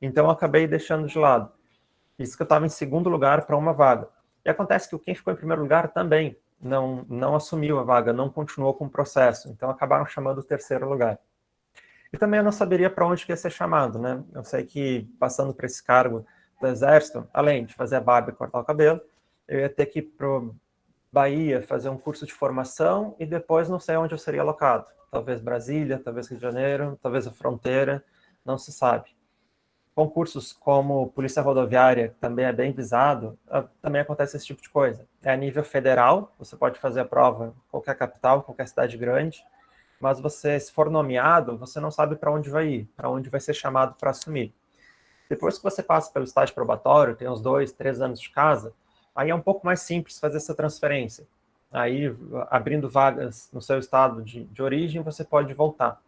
Então eu acabei deixando de lado. Isso que eu estava em segundo lugar para uma vaga. E acontece que quem ficou em primeiro lugar também não assumiu a vaga, não continuou com o processo. Então acabaram chamando o terceiro lugar. E também eu não saberia para onde que ia ser chamado, né? Eu sei que passando para esse cargo do Exército, além de fazer a barba e cortar o cabelo, eu ia ter que ir para Bahia fazer um curso de formação e depois não sei onde eu seria alocado. Talvez Brasília, talvez Rio de Janeiro, talvez a fronteira, não se sabe. Concursos como Polícia Rodoviária, que também é bem visado, também acontece esse tipo de coisa. É a nível federal, você pode fazer a prova em qualquer capital, qualquer cidade grande, mas você, se for nomeado, você não sabe para onde vai ir, para onde vai ser chamado para assumir. Depois que você passa pelo estágio probatório, tem uns 2, 3 anos de casa, aí é um pouco mais simples fazer essa transferência. Aí, abrindo vagas no seu estado de origem, você pode voltar.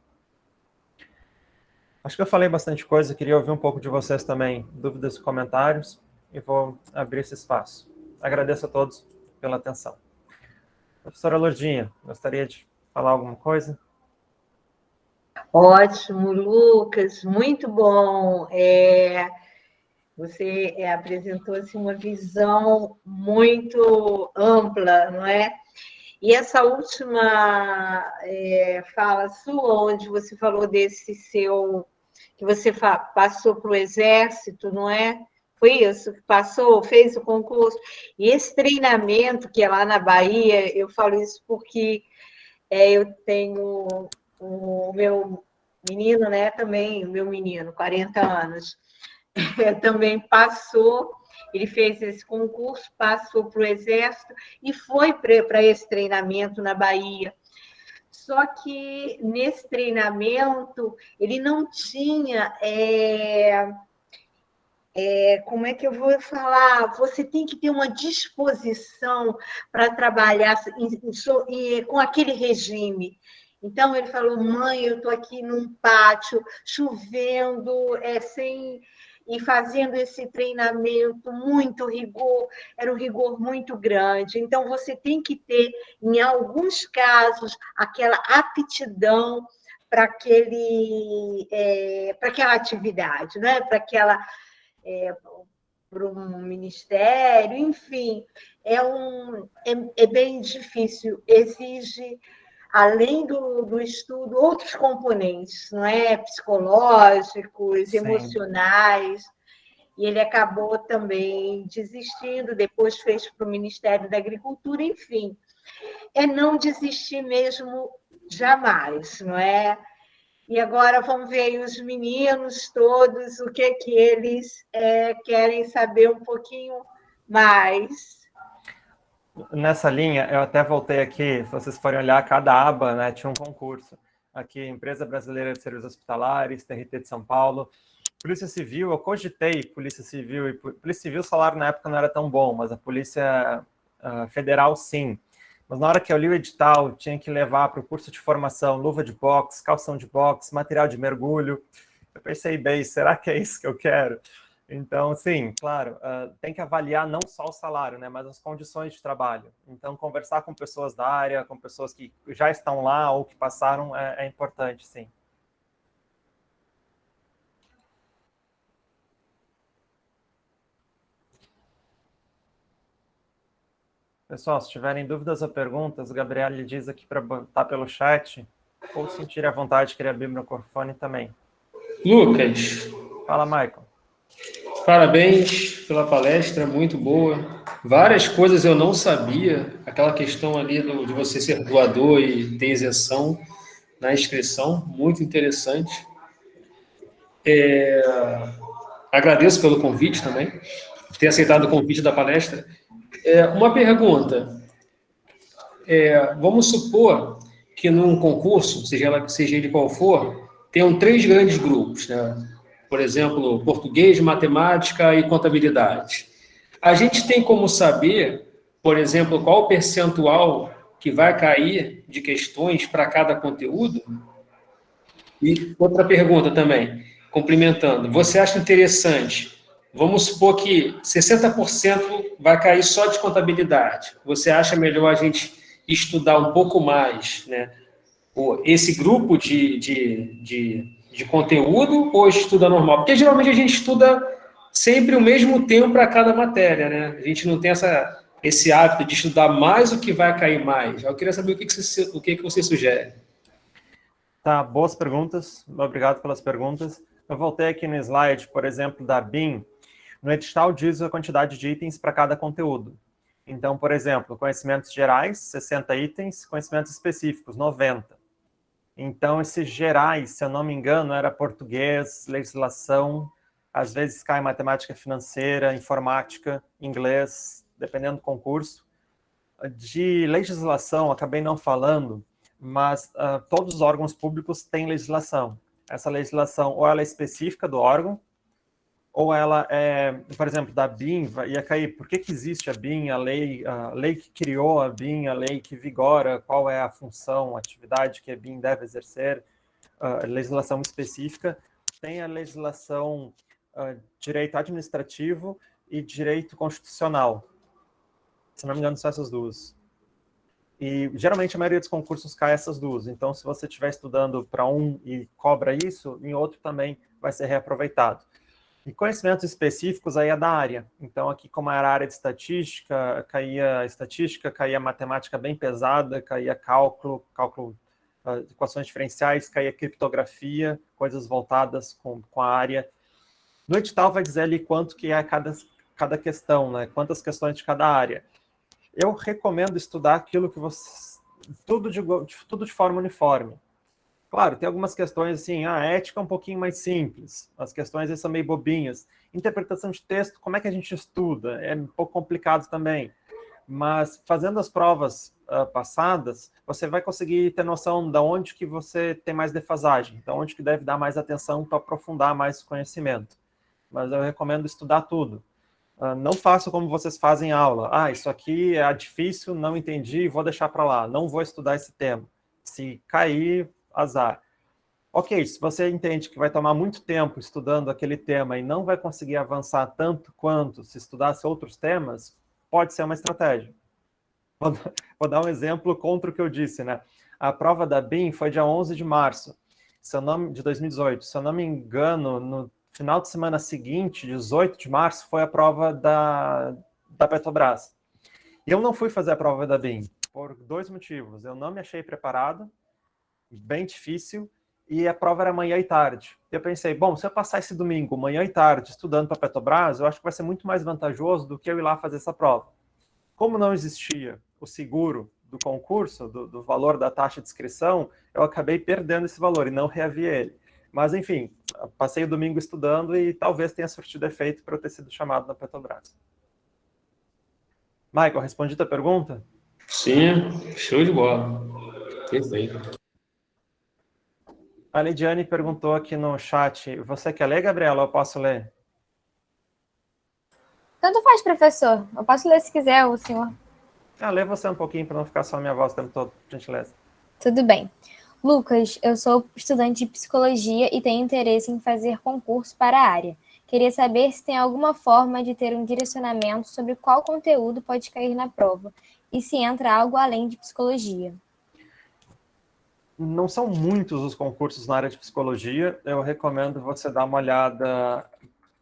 Acho que eu falei bastante coisa, queria ouvir um pouco de vocês também, dúvidas e comentários, e vou abrir esse espaço. Agradeço a todos pela atenção. Professora Lourdinha, gostaria de falar alguma coisa? Ótimo, Lucas, muito bom. Você apresentou assim, uma visão muito ampla, não é? E essa última fala sua, onde você falou desse seu, que você passou para o Exército, não é? Foi isso que passou, fez o concurso. E esse treinamento que é lá na Bahia, eu falo isso porque eu tenho o meu menino, né? Também, o meu menino, 40 anos, também passou, ele fez esse concurso, passou para o Exército e foi para esse treinamento na Bahia. Só que nesse treinamento ele não tinha. Como é que eu vou falar? Você tem que ter uma disposição para trabalhar com aquele regime. Então, ele falou, mãe, eu estou aqui num pátio, chovendo, sem e fazendo esse treinamento, muito rigor, era um rigor muito grande. Então, você tem que ter, em alguns casos, aquela aptidão para aquela atividade, né? Para aquela para um ministério, enfim, é bem difícil, exige, além do estudo, outros componentes, não é? Psicológicos, Sim. emocionais, e ele acabou também desistindo, depois fez para o Ministério da Agricultura, enfim. É não desistir mesmo jamais, não é? E agora vamos ver aí os meninos todos, o que eles querem saber um pouquinho mais. Nessa linha, eu até voltei aqui, se vocês forem olhar, cada aba, né, tinha um concurso. Aqui, Empresa Brasileira de Serviços Hospitalares, TRT de São Paulo, Polícia Civil, eu cogitei Polícia Civil, e Polícia Civil o salário na época não era tão bom, mas a Polícia Federal sim. Mas na hora que eu li o edital, tinha que levar para o curso de formação luva de boxe, calção de boxe, material de mergulho. Eu pensei, bem, será que é isso que eu quero? Então, sim, claro, tem que avaliar não só o salário, né, mas as condições de trabalho. Então, conversar com pessoas da área, com pessoas que já estão lá ou que passaram, é importante, sim. Pessoal, se tiverem dúvidas ou perguntas, o Gabriel lhe diz aqui para botar pelo chat, ou se sentir à vontade, querer abrir o microfone também. Lucas. Fala, Michael. Parabéns pela palestra, muito boa. Várias coisas eu não sabia. Aquela questão ali de você ser doador e ter isenção na inscrição, muito interessante. Agradeço pelo convite também, ter aceitado o convite da palestra. Uma pergunta. Vamos supor que num concurso, seja ele qual for, tenham 3 grandes grupos, né? Por exemplo, português, matemática e contabilidade. A gente tem como saber, por exemplo, qual o percentual que vai cair de questões para cada conteúdo? E outra pergunta também, complementando, você acha interessante, vamos supor que 60% vai cair só de contabilidade, você acha melhor a gente estudar um pouco mais, né, esse grupo de conteúdo ou estuda normal? Porque geralmente a gente estuda sempre o mesmo tempo para cada matéria, né? A gente não tem esse hábito de estudar mais o que vai cair mais. Eu queria saber o que você sugere. Tá, boas perguntas. Obrigado pelas perguntas. Eu voltei aqui no slide, por exemplo, da BIM. No edital diz a quantidade de itens para cada conteúdo. Então, por exemplo, conhecimentos gerais, 60 itens, conhecimentos específicos, 90. Então, esses gerais, se eu não me engano, era português, legislação, às vezes cai matemática financeira, informática, inglês, dependendo do concurso. De legislação, acabei não falando, mas todos os órgãos públicos têm legislação. Essa legislação, ou ela é específica do órgão, ou ela é, por exemplo, da BIM, ia cair, por que existe a BIM, a lei que criou a BIM, a lei que vigora, qual é a função, a atividade que a BIM deve exercer, legislação específica, tem a legislação direito administrativo e direito constitucional. Se não me engano, são essas duas. E geralmente a maioria dos concursos cai essas duas. Então, se você estiver estudando para um e cobra isso, em outro também vai ser reaproveitado. E conhecimentos específicos aí é da área. Então, aqui, como era a área de estatística, caía matemática bem pesada, caía cálculo, equações diferenciais, caía criptografia, coisas voltadas com a área. No edital vai dizer ali quanto que é cada questão, né? Quantas questões de cada área. Eu recomendo estudar aquilo que você... Tudo de forma uniforme. Claro, tem algumas questões assim, a ética é um pouquinho mais simples, as questões são meio bobinhas. Interpretação de texto, como é que a gente estuda? É um pouco complicado também. Mas fazendo as provas passadas, você vai conseguir ter noção de onde que você tem mais defasagem, de onde que deve dar mais atenção para aprofundar mais o conhecimento. Mas eu recomendo estudar tudo. Não faça como vocês fazem aula. Isso aqui é difícil, não entendi, vou deixar para lá. Não vou estudar esse tema. Se cair, azar. Ok, se você entende que vai tomar muito tempo estudando aquele tema e não vai conseguir avançar tanto quanto se estudasse outros temas, pode ser uma estratégia. Vou dar um exemplo contra o que eu disse, né? A prova da BIM foi dia 11 de março de 2018. Se eu não me engano, no final de semana seguinte, 18 de março, foi a prova da Petrobras. E eu não fui fazer a prova da BIM, por dois motivos. Eu não me achei preparado, bem difícil, e a prova era manhã e tarde. Eu pensei, bom, se eu passar esse domingo, manhã e tarde, estudando para a Petrobras, eu acho que vai ser muito mais vantajoso do que eu ir lá fazer essa prova. Como não existia o seguro do concurso, do valor da taxa de inscrição, eu acabei perdendo esse valor e não reavi ele. Mas, enfim, passei o domingo estudando e talvez tenha surtido efeito para eu ter sido chamado na Petrobras. Michael, respondi a tua pergunta? Sim, show de bola. Perfeito. A Lidiane perguntou aqui no chat, você quer ler, Gabriela, ou eu posso ler? Tanto faz, professor. Eu posso ler se quiser, o senhor. Lê você um pouquinho para não ficar só a minha voz o tempo todo, por gentileza. Tudo bem. Lucas, eu sou estudante de psicologia e tenho interesse em fazer concurso para a área. Queria saber se tem alguma forma de ter um direcionamento sobre qual conteúdo pode cair na prova e se entra algo além de psicologia. Não são muitos os concursos na área de psicologia. Eu recomendo você dar uma olhada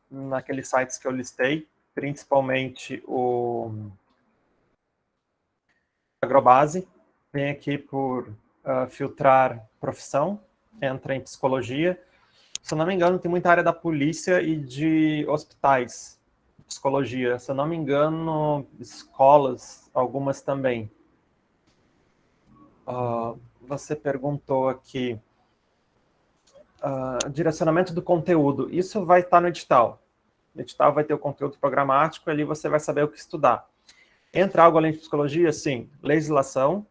naqueles sites que eu listei, principalmente o Agrobase. Vem aqui por filtrar profissão, entra em psicologia. Se eu não me engano, tem muita área da polícia e de hospitais, psicologia. Se eu não me engano, escolas, algumas também. Você perguntou aqui, direcionamento do conteúdo. Isso vai estar no edital. No edital vai ter o conteúdo programático, ali você vai saber o que estudar. Entra algo além de psicologia? Sim. Legislação,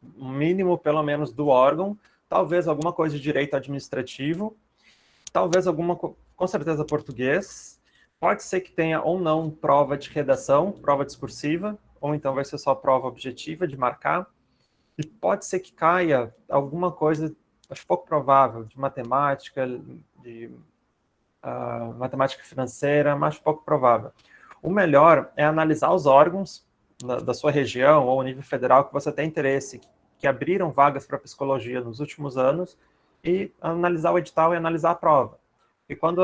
mínimo pelo menos do órgão, talvez alguma coisa de direito administrativo, talvez com certeza português, pode ser que tenha ou não prova de redação, prova discursiva, ou então vai ser só prova objetiva de marcar, e pode ser que caia alguma coisa, acho pouco provável, de matemática, de matemática financeira, mas pouco provável. O melhor é analisar os órgãos da sua região ou nível federal que você tem interesse, que abriram vagas para psicologia nos últimos anos, e analisar o edital e analisar a prova. E quando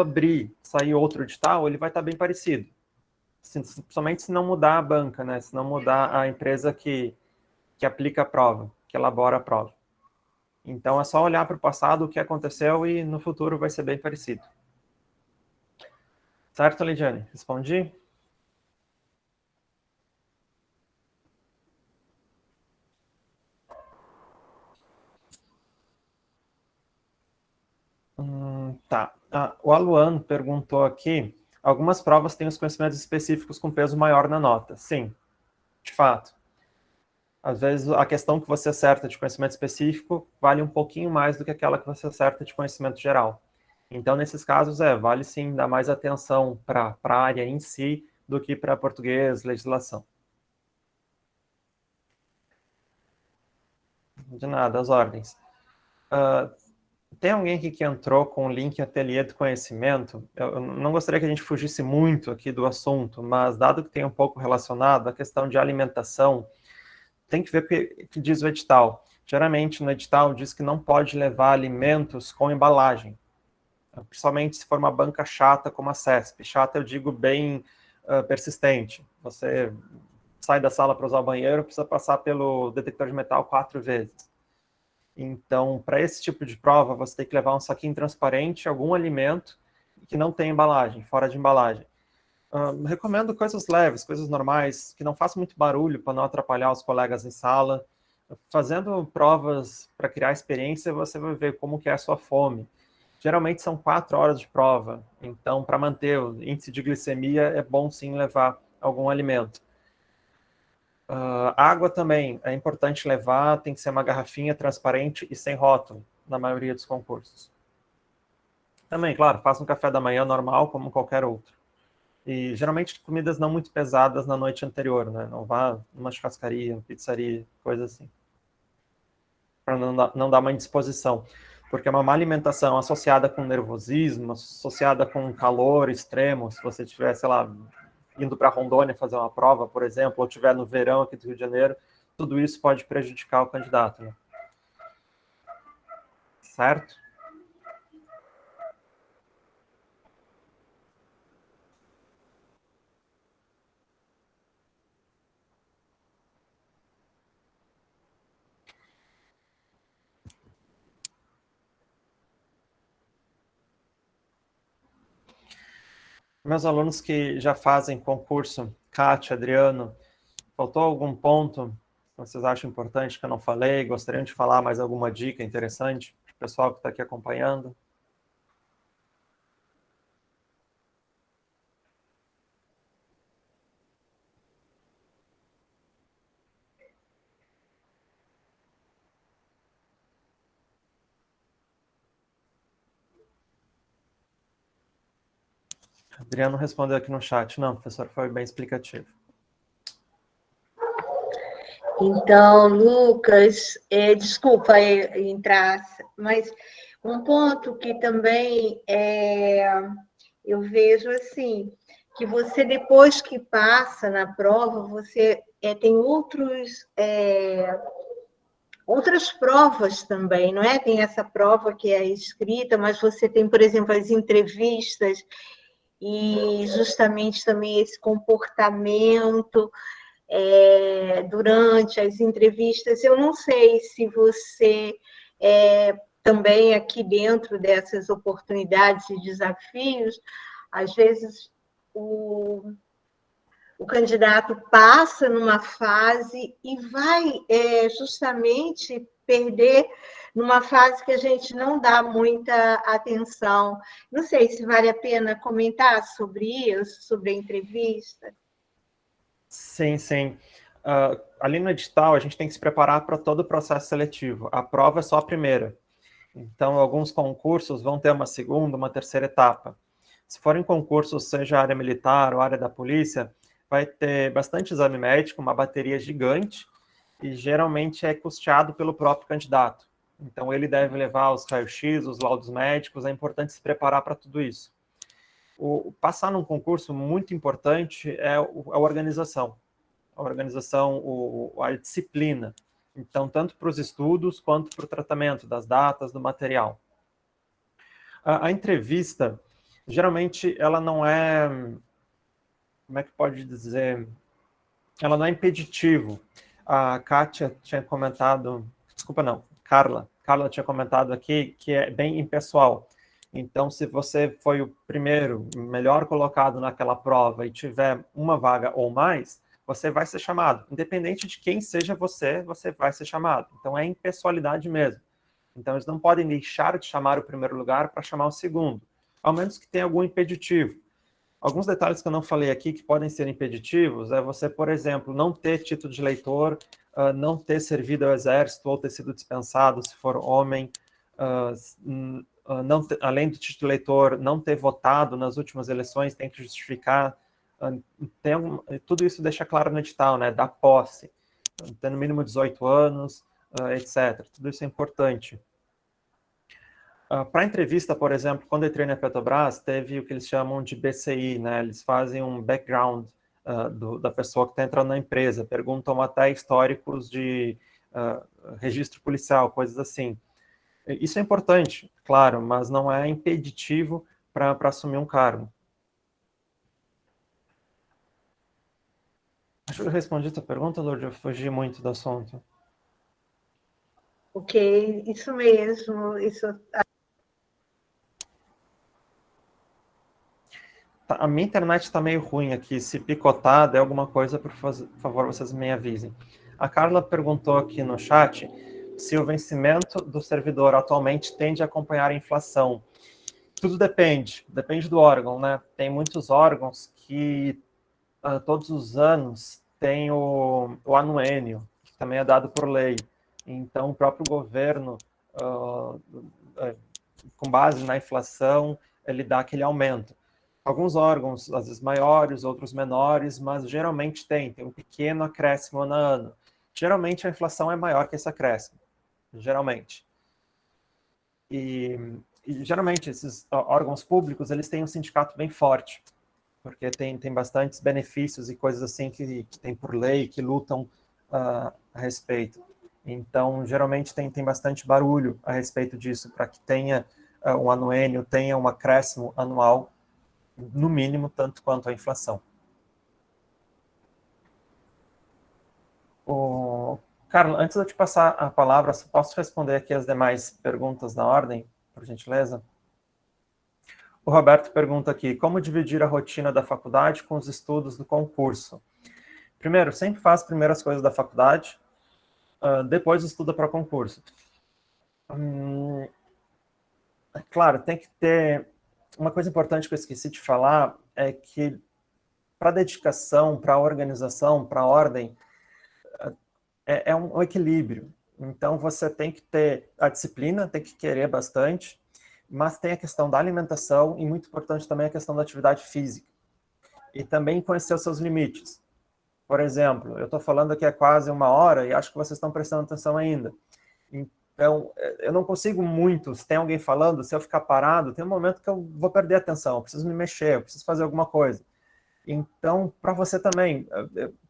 sair outro edital, ele vai estar bem parecido. Somente se não mudar a banca, né? Se não mudar a empresa que aplica a prova, que elabora a prova. Então, é só olhar para o passado, o que aconteceu, e no futuro vai ser bem parecido. Certo, Lidiane? Respondi? Tá. O Aluan perguntou aqui, algumas provas têm os conhecimentos específicos com peso maior na nota. Sim, de fato. Às vezes, a questão que você acerta de conhecimento específico vale um pouquinho mais do que aquela que você acerta de conhecimento geral. Então, nesses casos, vale sim dar mais atenção para a área em si do que para português, legislação. De nada, as ordens. Tem alguém aqui que entrou com o link Ateliê do Conhecimento? Eu não gostaria que a gente fugisse muito aqui do assunto, mas dado que tem um pouco relacionado, a questão de alimentação, tem que ver o que diz o edital. Geralmente, no edital, diz que não pode levar alimentos com embalagem, principalmente se for uma banca chata como a CESP. Chata, eu digo, bem persistente. Você sai da sala para usar o banheiro, precisa passar pelo detector de metal 4 vezes. Então, para esse tipo de prova, você tem que levar um saquinho transparente, algum alimento que não tem embalagem, fora de embalagem. Recomendo coisas leves, coisas normais, que não façam muito barulho para não atrapalhar os colegas em sala. Fazendo provas para criar experiência, você vai ver como que é a sua fome. Geralmente são 4 horas de prova, então para manter o índice de glicemia é bom sim levar algum alimento. Água também é importante levar, tem que ser uma garrafinha transparente e sem rótulo, na maioria dos concursos. Também, claro, faça um café da manhã normal, como qualquer outro. E geralmente comidas não muito pesadas na noite anterior, né? Não vá numa churrascaria, uma pizzaria, coisa assim. Para não dar uma indisposição. Porque uma má alimentação associada com nervosismo, associada com calor extremo, se você estiver, sei lá, indo para Rondônia fazer uma prova, por exemplo, ou estiver no verão aqui do Rio de Janeiro, tudo isso pode prejudicar o candidato, né? Certo? Meus alunos que já fazem concurso, Kátia, Adriano, faltou algum ponto que vocês acham importante que eu não falei? Gostariam de falar mais alguma dica interessante para o pessoal que está aqui acompanhando? Adriano respondeu aqui no chat. Não, professor, foi bem explicativo. Então, Lucas, desculpa entrar, mas um ponto que também eu vejo assim, que você, depois que passa na prova, você tem outras provas também, não é? Tem essa prova que é escrita, mas você tem, por exemplo, as entrevistas e justamente também esse comportamento durante as entrevistas. Eu não sei se você também aqui dentro dessas oportunidades e desafios, às vezes o candidato passa numa fase e vai justamente perder numa fase que a gente não dá muita atenção. Não sei se vale a pena comentar sobre isso, sobre a entrevista. Sim, sim. Ali no edital, a gente tem que se preparar para todo o processo seletivo. A prova é só a primeira. Então, alguns concursos vão ter uma segunda, uma terceira etapa. Se forem concursos, seja área militar ou área da polícia, vai ter bastante exame médico, uma bateria gigante, e geralmente é custeado pelo próprio candidato. Então, ele deve levar os raios-x, os laudos médicos, é importante se preparar para tudo isso. Passar num concurso muito importante é a organização. A organização, a disciplina. Então, tanto para os estudos quanto para o tratamento das datas, do material. A entrevista, geralmente, ela não é... Como é que pode dizer? Ela não é impeditivo. A Kátia tinha comentado... Desculpa, não. Carla tinha comentado aqui que é bem impessoal. Então, se você foi o primeiro, melhor colocado naquela prova e tiver uma vaga ou mais, você vai ser chamado. Independente de quem seja você, você vai ser chamado. Então, é impessoalidade mesmo. Então, eles não podem deixar de chamar o primeiro lugar para chamar o segundo, ao menos que tenha algum impeditivo. Alguns detalhes que eu não falei aqui que podem ser impeditivos é você, por exemplo, não ter título de eleitor, não ter servido ao exército ou ter sido dispensado se for homem, além do título de eleitor, não ter votado nas últimas eleições, tem que justificar. Tudo isso deixa claro no edital, né? Da posse, ter no mínimo 18 anos, etc. Tudo isso é importante. Para entrevista, por exemplo, quando eu entrei na Petrobras, teve o que eles chamam de BCI, né? Eles fazem um background da pessoa que está entrando na empresa, perguntam até históricos de registro policial, coisas assim. Isso é importante, claro, mas não é impeditivo para assumir um cargo. Acho que eu respondi a tua pergunta, Lourdes, eu fugi muito do assunto. Ok, isso mesmo. A minha internet está meio ruim aqui. Se picotar, der alguma coisa, por favor, vocês me avisem. A Carla perguntou aqui no chat se o vencimento do servidor atualmente tende a acompanhar a inflação. Tudo depende do órgão, né? Tem muitos órgãos que todos os anos tem o anuênio, que também é dado por lei. Então, o próprio governo, com base na inflação, ele dá aquele aumento. Alguns órgãos, às vezes maiores, outros menores, mas geralmente tem um pequeno acréscimo ano a ano. Geralmente a inflação é maior que esse acréscimo, geralmente. E geralmente esses órgãos públicos, eles têm um sindicato bem forte, porque tem bastantes benefícios e coisas assim que tem por lei, que lutam a respeito. Então, geralmente tem bastante barulho a respeito disso, para que tenha um anuênio, tenha um acréscimo anual, no mínimo, tanto quanto a inflação. Carlos, antes de eu te passar a palavra, posso responder aqui as demais perguntas na ordem, por gentileza? O Roberto pergunta aqui, como dividir a rotina da faculdade com os estudos do concurso? Primeiro, sempre faz primeiro as coisas da faculdade, depois estuda para concurso. Claro, tem que ter... Uma coisa importante que eu esqueci de falar é que para dedicação, para organização, para ordem, é um equilíbrio. Então, você tem que ter a disciplina, tem que querer bastante, mas tem a questão da alimentação e, muito importante também, a questão da atividade física. E também conhecer os seus limites. Por exemplo, eu estou falando aqui há quase 1 hora e acho que vocês estão prestando atenção ainda. Então, eu não consigo muito, se tem alguém falando, se eu ficar parado, tem um momento que eu vou perder a atenção, eu preciso me mexer, eu preciso fazer alguma coisa. Então, para você também,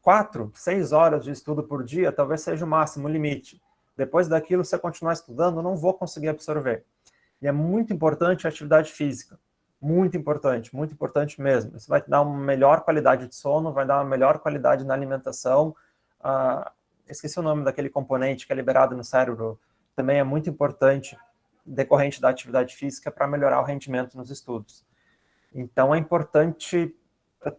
4, 6 horas de estudo por dia talvez seja o máximo, o limite. Depois daquilo, se você continuar estudando, eu não vou conseguir absorver. E é muito importante a atividade física. Muito importante mesmo. Isso vai te dar uma melhor qualidade de sono, vai dar uma melhor qualidade na alimentação. Esqueci o nome daquele componente que é liberado no cérebro, também é muito importante, decorrente da atividade física, para melhorar o rendimento nos estudos. Então, é importante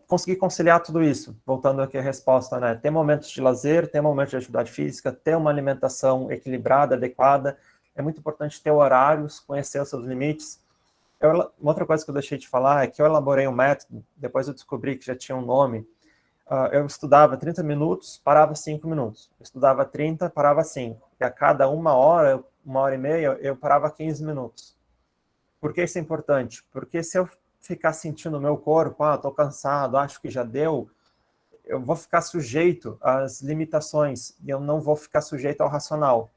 conseguir conciliar tudo isso, voltando aqui à resposta, né? Ter momentos de lazer, ter momentos de atividade física, ter uma alimentação equilibrada, adequada. É muito importante ter horários, conhecer os seus limites. Uma outra coisa que eu deixei de falar é que eu elaborei um método, depois eu descobri que já tinha um nome. Eu estudava 30 minutos, parava 5 minutos. Eu estudava 30, parava 5. E a cada 1 hora, 1 hora e meia, eu parava 15 minutos. Por que isso é importante? Porque se eu ficar sentindo o meu corpo, estou cansado, acho que já deu, eu vou ficar sujeito às limitações e eu não vou ficar sujeito ao racional.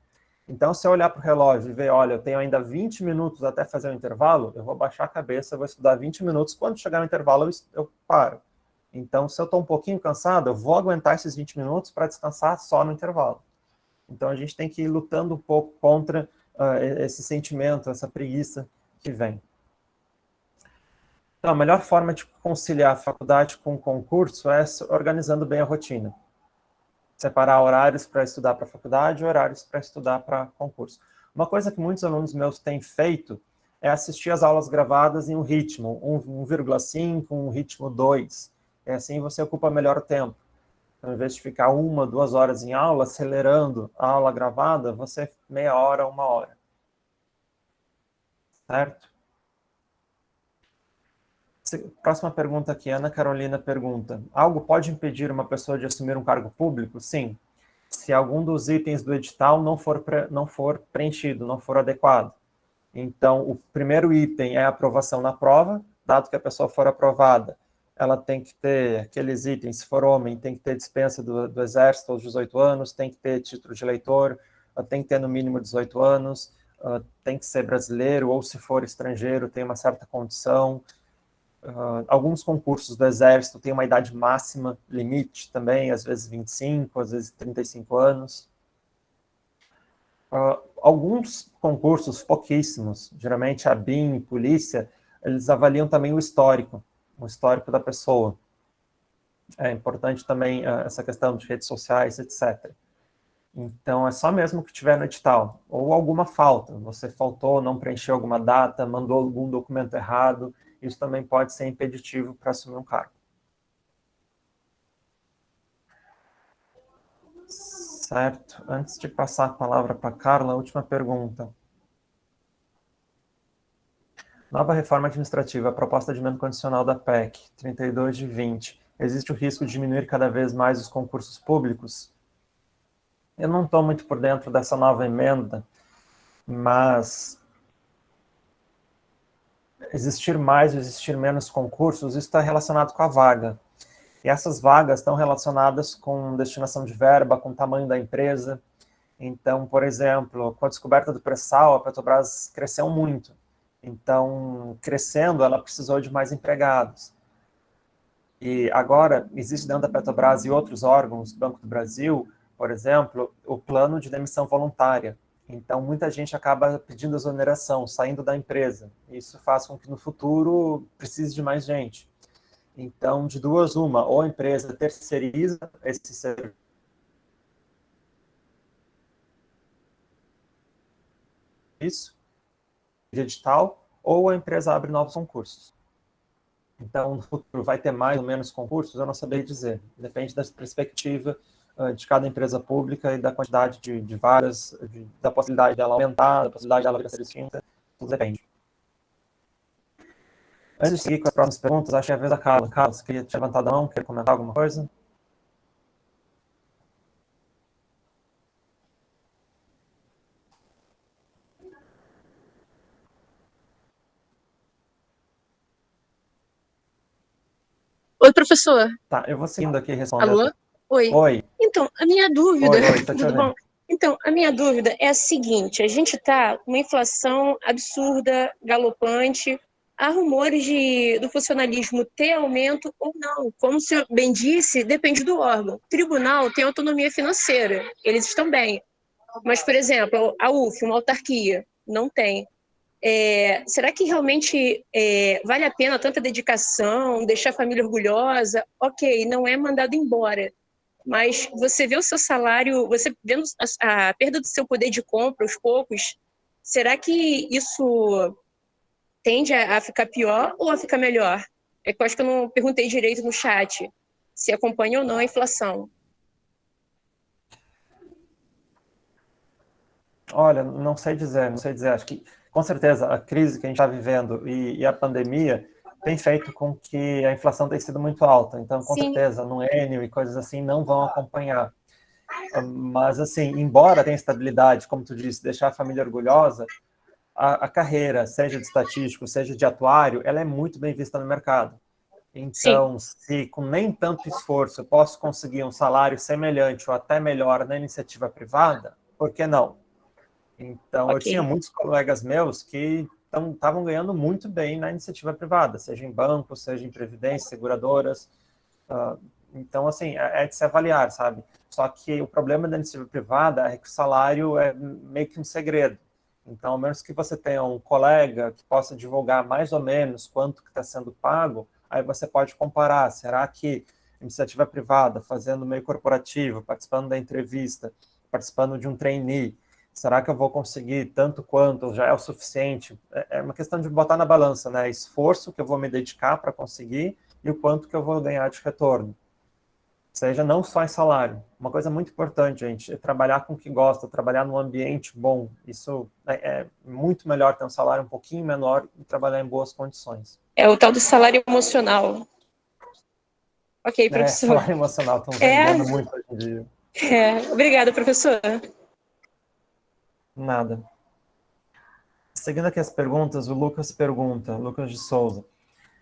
Então, se eu olhar para o relógio e ver, olha, eu tenho ainda 20 minutos até fazer o intervalo, eu vou baixar a cabeça, eu vou estudar 20 minutos, quando chegar no intervalo eu paro. Então, se eu estou um pouquinho cansado, eu vou aguentar esses 20 minutos para descansar só no intervalo. Então, a gente tem que ir lutando um pouco contra esse sentimento, essa preguiça que vem. Então, a melhor forma de conciliar a faculdade com o concurso é organizando bem a rotina. Separar horários para estudar para a faculdade e horários para estudar para concurso. Uma coisa que muitos alunos meus têm feito é assistir as aulas gravadas em um ritmo, 1,5, um ritmo 2. E assim você ocupa melhor o tempo. Então, ao invés de ficar 1, 2 horas em aula, acelerando a aula gravada, você meia hora, 1 hora. Certo? Próxima pergunta aqui, Ana Carolina pergunta, algo pode impedir uma pessoa de assumir um cargo público? Sim, se algum dos itens do edital não for preenchido, não for adequado. Então, o primeiro item é a aprovação na prova, dado que a pessoa for aprovada, ela tem que ter aqueles itens, se for homem, tem que ter dispensa do exército aos 18 anos, tem que ter título de eleitor, tem que ter no mínimo 18 anos, tem que ser brasileiro, ou se for estrangeiro, tem uma certa condição. Alguns concursos do Exército têm uma idade máxima, limite também, às vezes 25, às vezes 35 anos. Alguns concursos, pouquíssimos, geralmente a BIM, polícia, eles avaliam também o histórico da pessoa. É importante também essa questão de redes sociais, etc. Então, é só mesmo que tiver no edital, ou alguma falta, você faltou, não preencheu alguma data, mandou algum documento errado, isso também pode ser impeditivo para assumir um cargo. Certo. Antes de passar a palavra para a Carla, a última pergunta. Nova reforma administrativa, a proposta de emenda condicional da PEC, 32 de 20. Existe o risco de diminuir cada vez mais os concursos públicos? Eu não estou muito por dentro dessa nova emenda, mas existir mais ou existir menos concursos, isso está relacionado com a vaga. E essas vagas estão relacionadas com destinação de verba, com o tamanho da empresa. Então, por exemplo, com a descoberta do pré-sal, a Petrobras cresceu muito. Então, crescendo, ela precisou de mais empregados. E agora, existe dentro da Petrobras e outros órgãos, Banco do Brasil, por exemplo, o plano de demissão voluntária. Então, muita gente acaba pedindo exoneração, saindo da empresa. Isso faz com que no futuro precise de mais gente. Então, de duas, uma, ou a empresa terceiriza esse serviço de edital, ou a empresa abre novos concursos. Então, no futuro, vai ter mais ou menos concursos? Eu não saberia dizer. Depende da perspectiva de cada empresa pública e da quantidade de vagas, da possibilidade dela aumentar, da possibilidade dela vir a ser extinta, tudo depende. Antes de seguir com as próximas perguntas, acho que é a vez da Carla. Carla, você queria te levantar a mão, quer comentar alguma coisa? Oi, professor. Tá, eu vou seguindo aqui respondendo. Alô? Oi. Oi. Então, a minha dúvida... Oi, tô te Tudo ouvindo. bom? Então, a minha dúvida é a seguinte, a gente está com uma inflação absurda, galopante, há rumores do funcionalismo ter aumento ou não. Como o senhor bem disse, depende do órgão. O tribunal tem autonomia financeira, eles estão bem. Mas, por exemplo, a UF, uma autarquia, não tem. Será que realmente vale a pena tanta dedicação, deixar a família orgulhosa? Ok, não é mandado embora, mas você vê o seu salário, você vendo a perda do seu poder de compra aos poucos, será que isso tende a ficar pior ou a ficar melhor? É que eu acho que eu não perguntei direito no chat, se acompanha ou não a inflação. Olha, não sei dizer. Acho que, com certeza, a crise que a gente está vivendo e a pandemia tem feito com que a inflação tenha sido muito alta. Então, com Sim. certeza, no Enio e coisas assim não vão acompanhar. Mas, assim, embora tenha estabilidade, como tu disse, deixar a família orgulhosa, a carreira, seja de estatístico, seja de atuário, ela é muito bem vista no mercado. Então, se com nem tanto esforço eu posso conseguir um salário semelhante ou até melhor na iniciativa privada, por que não? Então, eu tinha muitos colegas meus que estavam ganhando muito bem na iniciativa privada, seja em banco, seja em previdência, seguradoras. Então, assim, é de se avaliar, sabe? Só que o problema da iniciativa privada é que o salário é meio que um segredo. Então, ao menos que você tenha um colega que possa divulgar mais ou menos quanto que está sendo pago, aí você pode comparar. Será que iniciativa privada, fazendo meio corporativo, participando da entrevista, participando de um trainee, será que eu vou conseguir tanto quanto já é o suficiente? É uma questão de botar na balança, né? Esforço que eu vou me dedicar para conseguir e o quanto que eu vou ganhar de retorno. Seja não só em salário. Uma coisa muito importante, gente, é trabalhar com o que gosta, trabalhar num ambiente bom. Isso é muito melhor ter um salário um pouquinho menor e trabalhar em boas condições. É o tal do salário emocional. Ok, professor. Salário emocional, estão vendendo muito hoje em dia. Obrigada, professor. Nada. Seguindo aqui as perguntas, o Lucas pergunta, Lucas de Souza,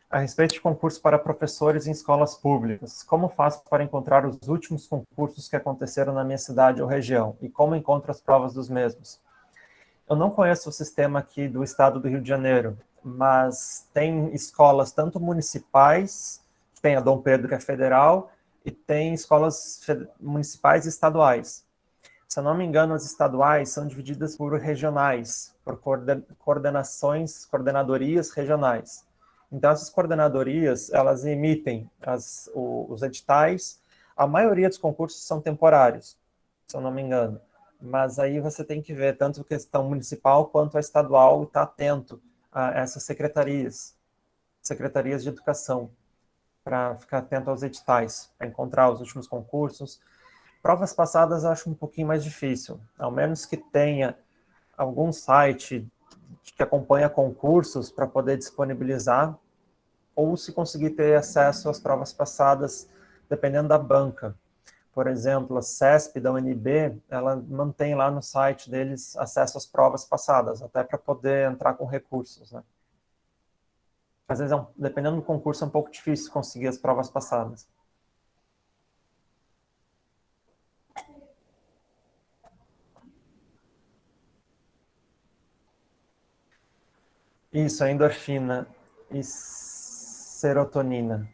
a respeito de concurso para professores em escolas públicas, como faço para encontrar os últimos concursos que aconteceram na minha cidade ou região? E como encontro as provas dos mesmos? Eu não conheço o sistema aqui do estado do Rio de Janeiro, mas tem escolas tanto municipais, tem a Dom Pedro, que é federal, e tem escolas municipais e estaduais. Se eu não me engano, as estaduais são divididas por regionais, por coordenadorias regionais. Então, essas coordenadorias, elas emitem os editais. A maioria dos concursos são temporários, se eu não me engano. Mas aí você tem que ver tanto a questão municipal quanto a estadual e estar atento a essas secretarias de educação, para ficar atento aos editais, para encontrar os últimos concursos. Provas passadas eu acho um pouquinho mais difícil, ao menos que tenha algum site que acompanha concursos para poder disponibilizar, ou se conseguir ter acesso às provas passadas, dependendo da banca. Por exemplo, a CESP da UNB, ela mantém lá no site deles acesso às provas passadas, até para poder entrar com recursos, né? Às vezes, dependendo do concurso, é um pouco difícil conseguir as provas passadas. Isso, a endorfina e serotonina.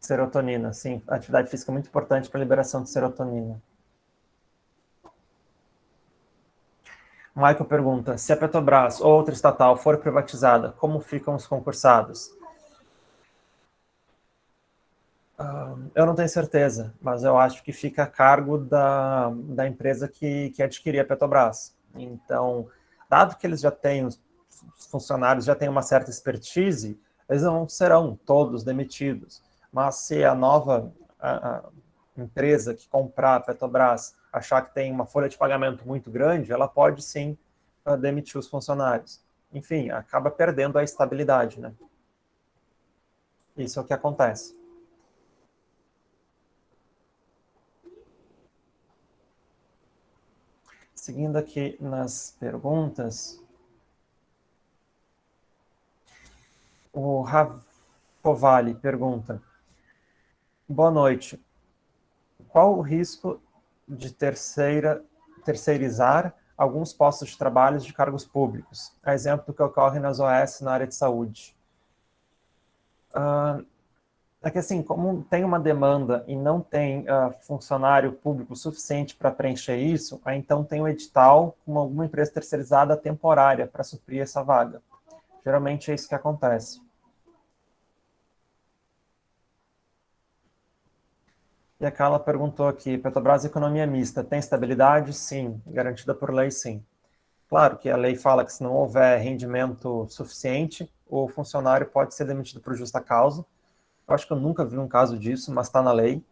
Serotonina, sim. A atividade física é muito importante para a liberação de serotonina. Michael pergunta, se a Petrobras ou outra estatal for privatizada, como ficam os concursados? Eu não tenho certeza, mas eu acho que fica a cargo da empresa que adquirir a Petrobras. Então, dado que eles já têm, os funcionários já têm uma certa expertise, eles não serão todos demitidos. Mas se a nova empresa que comprar a Petrobras achar que tem uma folha de pagamento muito grande, ela pode sim demitir os funcionários. Enfim, acaba perdendo a estabilidade, né? Isso é o que acontece. Seguindo aqui nas perguntas, o Ravovali pergunta, boa noite, qual o risco de terceirizar alguns postos de trabalho de cargos públicos? A exemplo do que ocorre nas OS na área de saúde. É que assim, como tem uma demanda e não tem funcionário público suficiente para preencher isso, aí então tem um edital com alguma empresa terceirizada temporária para suprir essa vaga. Geralmente é isso que acontece. E a Carla perguntou aqui, Petrobras economia mista, tem estabilidade? Sim, garantida por lei, sim. Claro que a lei fala que se não houver rendimento suficiente, o funcionário pode ser demitido por justa causa. Eu acho que eu nunca vi um caso disso, mas está na lei.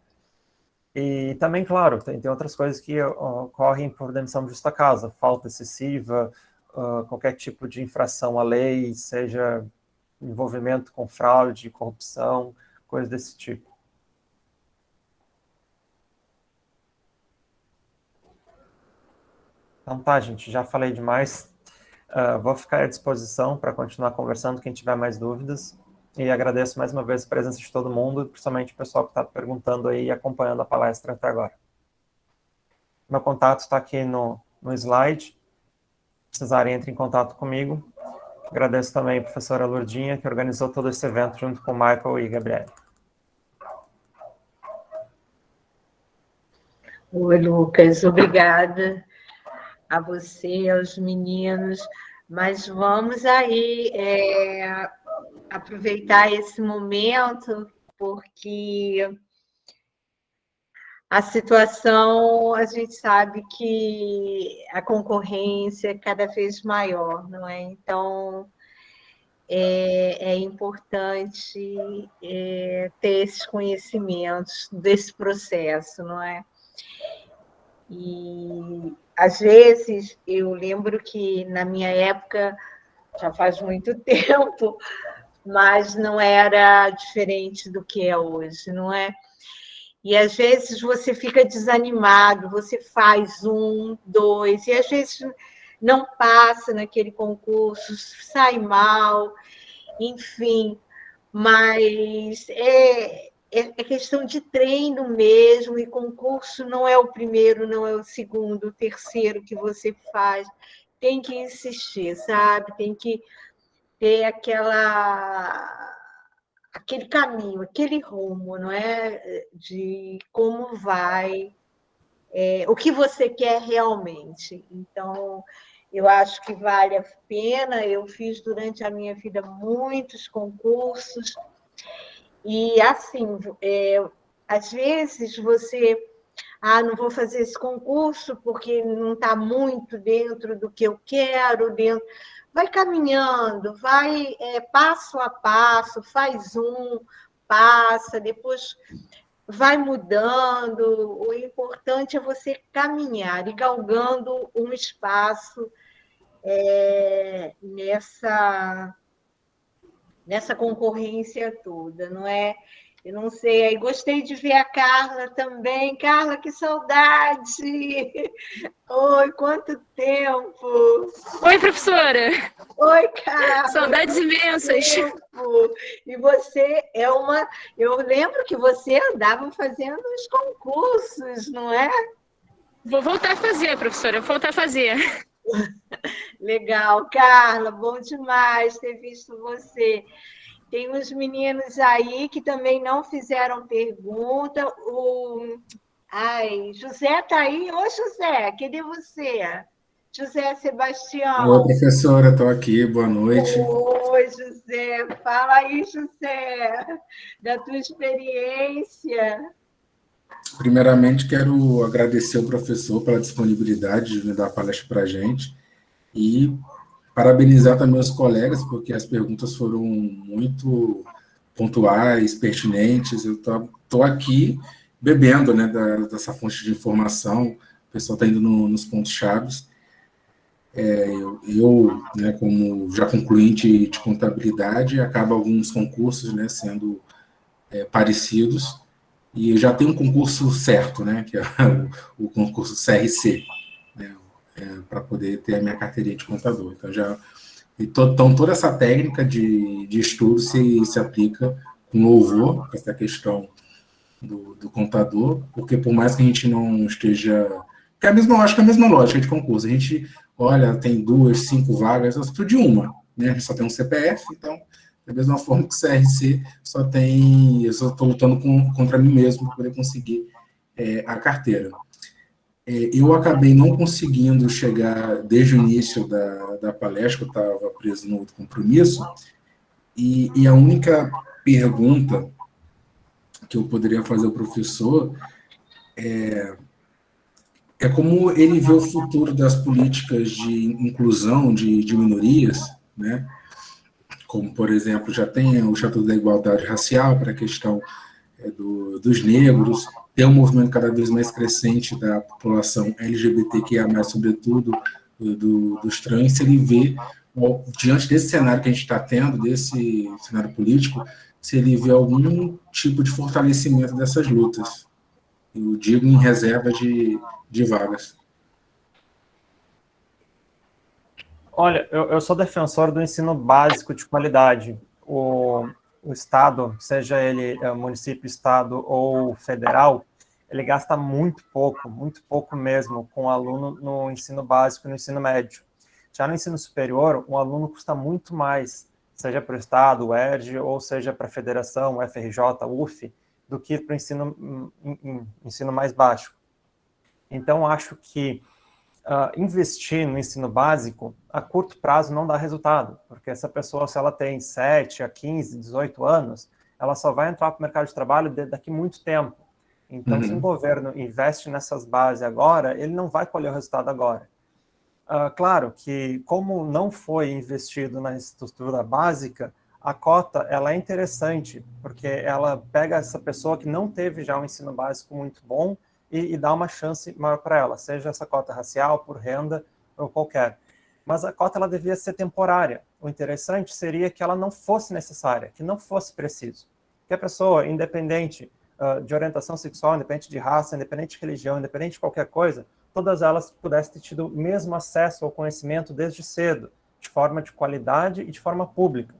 E também, claro, tem outras coisas que ocorrem por demissão de justa causa, falta excessiva, qualquer tipo de infração à lei, seja envolvimento com fraude, corrupção, coisas desse tipo. Então tá, gente, já falei demais. Vou ficar à disposição para continuar conversando, quem tiver mais dúvidas. E agradeço mais uma vez a presença de todo mundo, principalmente o pessoal que está perguntando aí e acompanhando a palestra até agora. Meu contato está aqui no slide. Se precisarem, entre em contato comigo. Agradeço também a professora Lourdinha, que organizou todo esse evento junto com o Michael e Gabriel. Oi, Lucas, obrigada a você, aos meninos, mas vamos aí aproveitar esse momento, porque a situação, a gente sabe que a concorrência é cada vez maior, não é? Então, é importante ter esses conhecimentos desse processo, não é? E, às vezes, eu lembro que, na minha época, já faz muito tempo, mas não era diferente do que é hoje, não é? E, às vezes, você fica desanimado, você faz 1, 2, e, às vezes, não passa naquele concurso, sai mal, enfim, mas é questão de treino mesmo, e concurso não é o primeiro, não é o segundo, o terceiro que você faz. tem que insistir, sabe? Tem que ter aquele caminho, aquele rumo, não é? De como vai, o que você quer realmente. Então, eu acho que vale a pena. Eu fiz durante a minha vida muitos concursos, e assim, às vezes você, não vou fazer esse concurso porque não está muito dentro do que eu quero, dentro. Vai caminhando, vai passo a passo, faz passa, depois vai mudando. O importante é você caminhar e galgando um espaço nessa concorrência toda, não é? Eu não sei, aí gostei de ver a Carla também. Carla, que saudade! Oi, quanto tempo! Oi, professora! Oi, Carla! Saudades imensas! E você é uma... Eu lembro que você andava fazendo os concursos, não é? Vou voltar a fazer, professora, vou voltar a fazer. Legal, Carla, bom demais ter visto você. Tem uns meninos aí que também não fizeram pergunta. José está aí? Ô, José, cadê você? José Sebastião. Oi, professora, estou aqui, boa noite. Oi, José. Fala aí, José, da tua experiência. Primeiramente, quero agradecer ao professor pela disponibilidade de dar a palestra para a gente e parabenizar também os colegas, porque as perguntas foram muito pontuais, pertinentes. Eu estou aqui bebendo, né, dessa fonte de informação, o pessoal está indo nos pontos chaves. Eu, né, como já concluinte de contabilidade, acaba alguns concursos, né, sendo parecidos, e eu já tenho um concurso certo, né, que é o concurso CRC, né, para poder ter a minha carteirinha de contador. Então, toda essa técnica de estudo se aplica com louvor, essa questão do contador, porque por mais que a gente não esteja... Que acho que é a mesma lógica de concurso. A gente olha, tem 2, 5 vagas, eu preciso de uma, né? A gente só tem um CPF, então, da mesma forma que o CRC eu só estou lutando contra mim mesmo para poder conseguir a carteira. Eu acabei não conseguindo chegar desde o início da palestra, eu estava preso no outro compromisso, e a única pergunta que eu poderia fazer ao professor é como ele vê o futuro das políticas de inclusão de minorias, né? Como, por exemplo, já tem o Estatuto da Igualdade Racial para a questão dos negros, tem um movimento cada vez mais crescente da população LGBTQIA+, sobretudo dos trans. Se ele vê, diante desse cenário que a gente está tendo, desse cenário político, se ele vê algum tipo de fortalecimento dessas lutas. Eu digo em reserva de vagas. Olha, eu sou defensor do ensino básico de qualidade. O Estado, seja ele município, Estado ou federal, ele gasta muito pouco mesmo com o aluno no ensino básico e no ensino médio. Já no ensino superior, um aluno custa muito mais, seja para o Estado, o ERJ, ou seja para a federação, o FRJ, o UF, do que para o ensino mais baixo. Então, acho que investir no ensino básico, a curto prazo, não dá resultado, porque essa pessoa, se ela tem 7 a 15, 18 anos, ela só vai entrar para o mercado de trabalho daqui a muito tempo. Então, se o governo investe nessas bases agora, ele não vai colher o resultado agora. Claro que, como não foi investido na estrutura básica, a cota ela é interessante, porque ela pega essa pessoa que não teve já um ensino básico muito bom e dá uma chance maior para ela, seja essa cota racial, por renda ou qualquer. Mas a cota ela devia ser temporária. O interessante seria que ela não fosse necessária, que não fosse preciso. Que a pessoa, independente de orientação sexual, independente de raça, independente de religião, independente de qualquer coisa, todas elas pudessem ter tido o mesmo acesso ao conhecimento desde cedo, de forma de qualidade e de forma pública.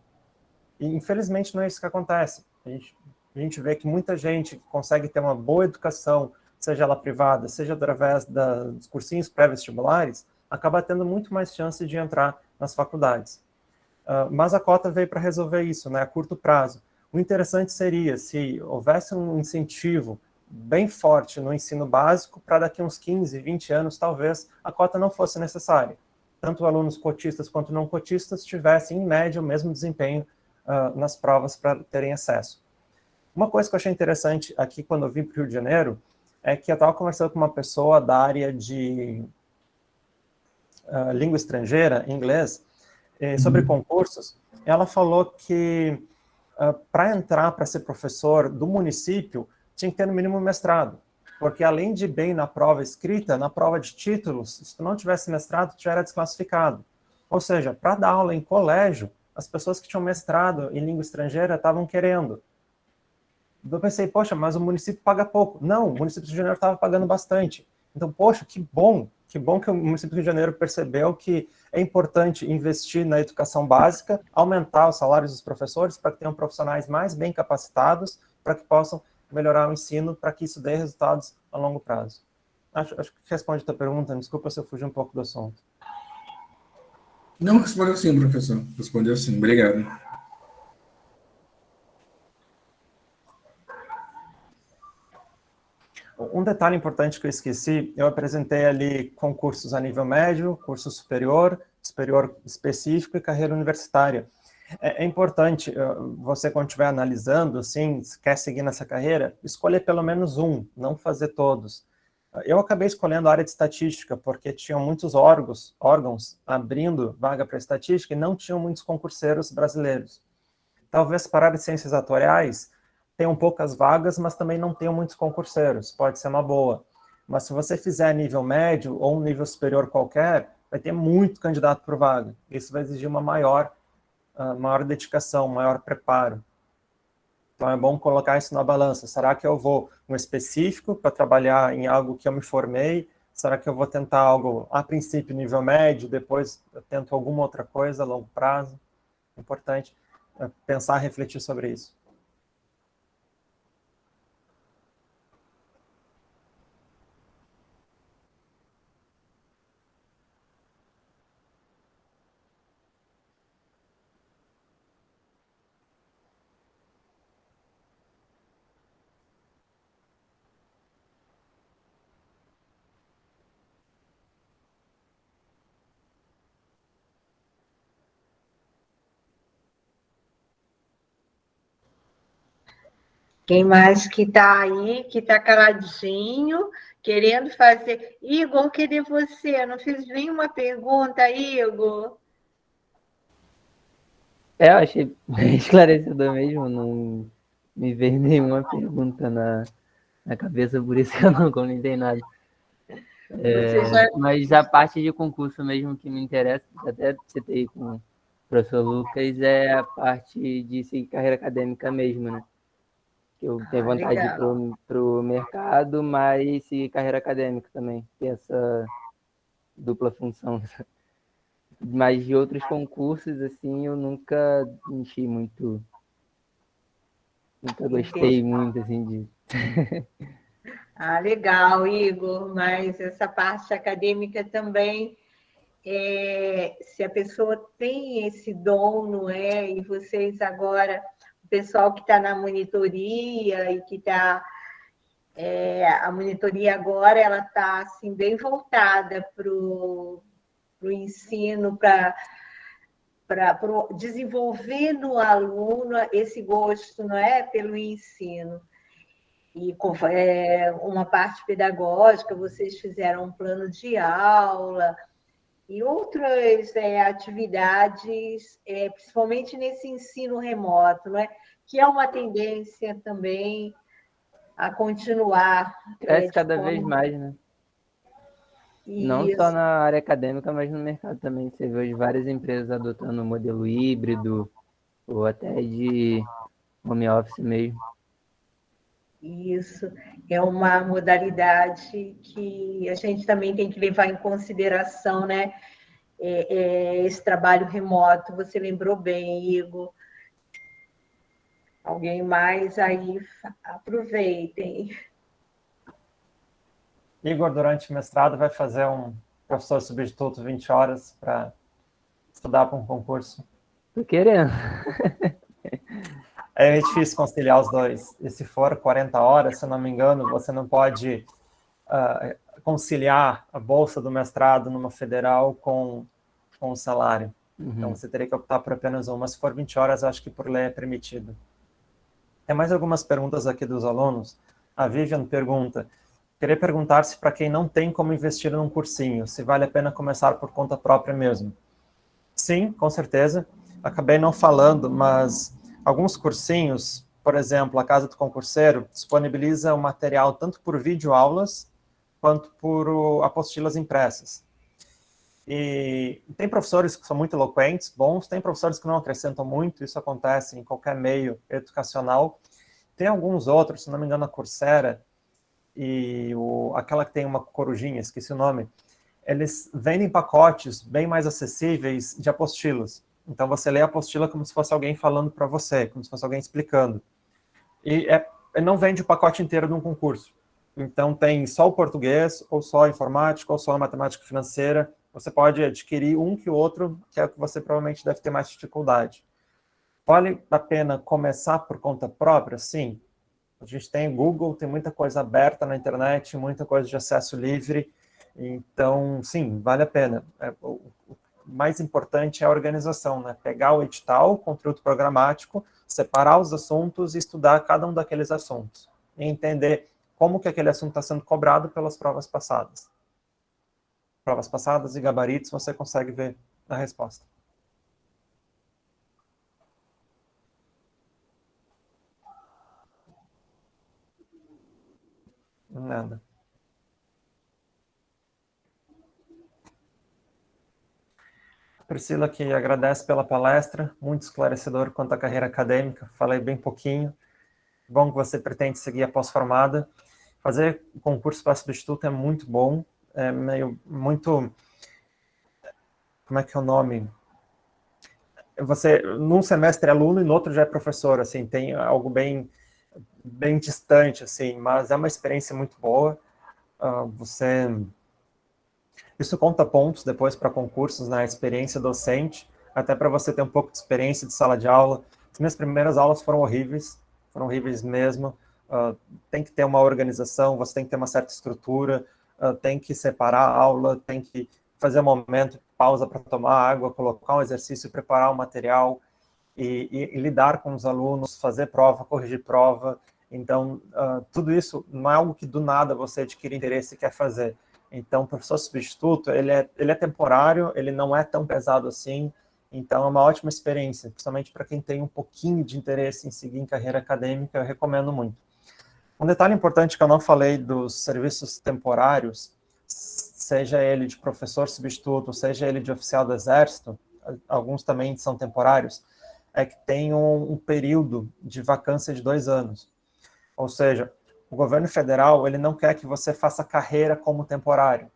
E, infelizmente, não é isso que acontece. A gente vê que muita gente consegue ter uma boa educação, seja ela privada, seja através dos cursinhos pré-vestibulares, acaba tendo muito mais chance de entrar nas faculdades. Mas a cota veio para resolver isso, né, a curto prazo. O interessante seria se houvesse um incentivo bem forte no ensino básico, para daqui uns 15, 20 anos, talvez, a cota não fosse necessária. Tanto alunos cotistas quanto não cotistas tivessem, em média, o mesmo desempenho nas provas para terem acesso. Uma coisa que eu achei interessante aqui, quando eu vim para o Rio de Janeiro, é que eu estava conversando com uma pessoa da área de língua estrangeira, inglês, sobre concursos. Ela falou que para entrar para ser professor do município, tinha que ter no mínimo mestrado, porque além de bem na prova escrita, na prova de títulos, se tu não tivesse mestrado, tu já era desclassificado. Ou seja, para dar aula em colégio, as pessoas que tinham mestrado em língua estrangeira estavam querendo. Eu pensei, poxa, mas o município paga pouco. Não, o município do Rio de Janeiro estava pagando bastante. Então, poxa, que bom que o município do Rio de Janeiro percebeu que é importante investir na educação básica, aumentar os salários dos professores para que tenham profissionais mais bem capacitados, para que possam melhorar o ensino, para que isso dê resultados a longo prazo. Acho que responde a tua pergunta, desculpa se eu fugi um pouco do assunto. Não, respondeu sim, professor. Respondeu sim, obrigado. Um detalhe importante que eu esqueci, eu apresentei ali concursos a nível médio, curso superior, superior específico e carreira universitária. É importante, você quando estiver analisando, assim, se quer seguir nessa carreira, escolher pelo menos um, não fazer todos. Eu acabei escolhendo a área de estatística, porque tinham muitos órgãos abrindo vaga para estatística e não tinham muitos concurseiros brasileiros. Talvez para a área de ciências atuariais, tenham poucas vagas, mas também não tenham muitos concurseiros, pode ser uma boa. Mas se você fizer nível médio ou um nível superior qualquer, vai ter muito candidato por vaga. Isso vai exigir uma maior dedicação, maior preparo. Então é bom colocar isso na balança. Será que eu vou no específico para trabalhar em algo que eu me formei? Será que eu vou tentar algo, a princípio, nível médio, depois eu tento alguma outra coisa a longo prazo? É importante pensar, refletir sobre isso. Quem mais que está aí, que está caladinho, querendo fazer... Igor, cadê você? Não fiz nenhuma pergunta, Igor? Eu achei bem esclarecedor mesmo, não me veio nenhuma pergunta na cabeça, por isso que eu não comentei nada. Mas a parte de concurso mesmo que me interessa, até citei com o professor Lucas, é a parte de seguir carreira acadêmica mesmo, né? Eu tenho vontade de ir pro mercado, mas seguir carreira acadêmica também, ter essa dupla função. Mas de outros concursos, assim, eu nunca enchi muito, nunca gostei muito, assim, de... Legal, Igor, mas essa parte acadêmica também, se a pessoa tem esse dom, não é? E vocês agora, o pessoal que está na monitoria e que está... a monitoria agora, ela está, assim, bem voltada para o ensino, para desenvolver no aluno esse gosto, não é? Pelo ensino. E uma parte pedagógica, vocês fizeram um plano de aula e outras atividades, principalmente nesse ensino remoto, não é? Que é uma tendência também a continuar. Cresce cada vez mais, né? Não só na área acadêmica, mas no mercado também. Você vê hoje várias empresas adotando o modelo híbrido ou até de home office mesmo. Isso é uma modalidade que a gente também tem que levar em consideração, né? Esse trabalho remoto, você lembrou bem, Igor. Alguém mais aí? Aproveitem. Igor, durante o mestrado, vai fazer professor substituto 20 horas para estudar para um concurso? Tô querendo. É meio difícil conciliar os dois. E se for 40 horas, se eu não me engano, você não pode conciliar a bolsa do mestrado numa federal com o salário. Então, você teria que optar por apenas uma. Se for 20 horas, acho que por lei é permitido. Tem mais algumas perguntas aqui dos alunos. A Vivian pergunta: queria perguntar se para quem não tem como investir num cursinho, se vale a pena começar por conta própria mesmo. Sim, com certeza. Acabei não falando, mas alguns cursinhos, por exemplo, a Casa do Concurseiro, disponibiliza o material tanto por videoaulas quanto por apostilas impressas. E tem professores que são muito eloquentes, bons, tem professores que não acrescentam muito, isso acontece em qualquer meio educacional. Tem alguns outros, se não me engano, a Coursera e aquela que tem uma corujinha, esqueci o nome, eles vendem pacotes bem mais acessíveis de apostilas. Então, você lê a apostila como se fosse alguém falando para você, como se fosse alguém explicando. E não vende o pacote inteiro de um concurso. Então, tem só o português, ou só a informática, ou só a matemática financeira. Você pode adquirir um que o outro, que é o que você provavelmente deve ter mais dificuldade. Vale a pena começar por conta própria? Sim. A gente tem Google, tem muita coisa aberta na internet, muita coisa de acesso livre. Então, sim, vale a pena. O mais importante é a organização, né? Pegar o edital, o conteúdo programático, separar os assuntos e estudar cada um daqueles assuntos. E entender como que aquele assunto está sendo cobrado pelas provas passadas. Provas passadas e gabaritos, você consegue ver a resposta. Nada. Priscila, que agradece pela palestra, muito esclarecedor quanto à carreira acadêmica, falei bem pouquinho. Bom que você pretende seguir a pós-formada. Fazer concurso para substituto é muito bom, é muito... Como é que é o nome? Você, num semestre é aluno e no outro já é professor, assim, tem algo bem distante, assim, mas é uma experiência muito boa. Isso conta pontos depois para concursos na experiência docente, até para você ter um pouco de experiência de sala de aula. As minhas primeiras aulas foram horríveis mesmo. Tem que ter uma organização, você tem que ter uma certa estrutura, tem que separar a aula, tem que fazer um momento, pausa para tomar água, colocar um exercício, preparar o material e lidar com os alunos, fazer prova, corrigir prova. Então, tudo isso não é algo que do nada você adquire interesse e quer fazer. Então, o professor substituto, ele é temporário, ele não é tão pesado assim, então é uma ótima experiência, principalmente para quem tem um pouquinho de interesse em seguir em carreira acadêmica, eu recomendo muito. Um detalhe importante que eu não falei dos serviços temporários, seja ele de professor substituto, seja ele de oficial do Exército, alguns também são temporários, é que tem um período de vacância de 2 anos. Ou seja, o governo federal, ele não quer que você faça carreira como temporário.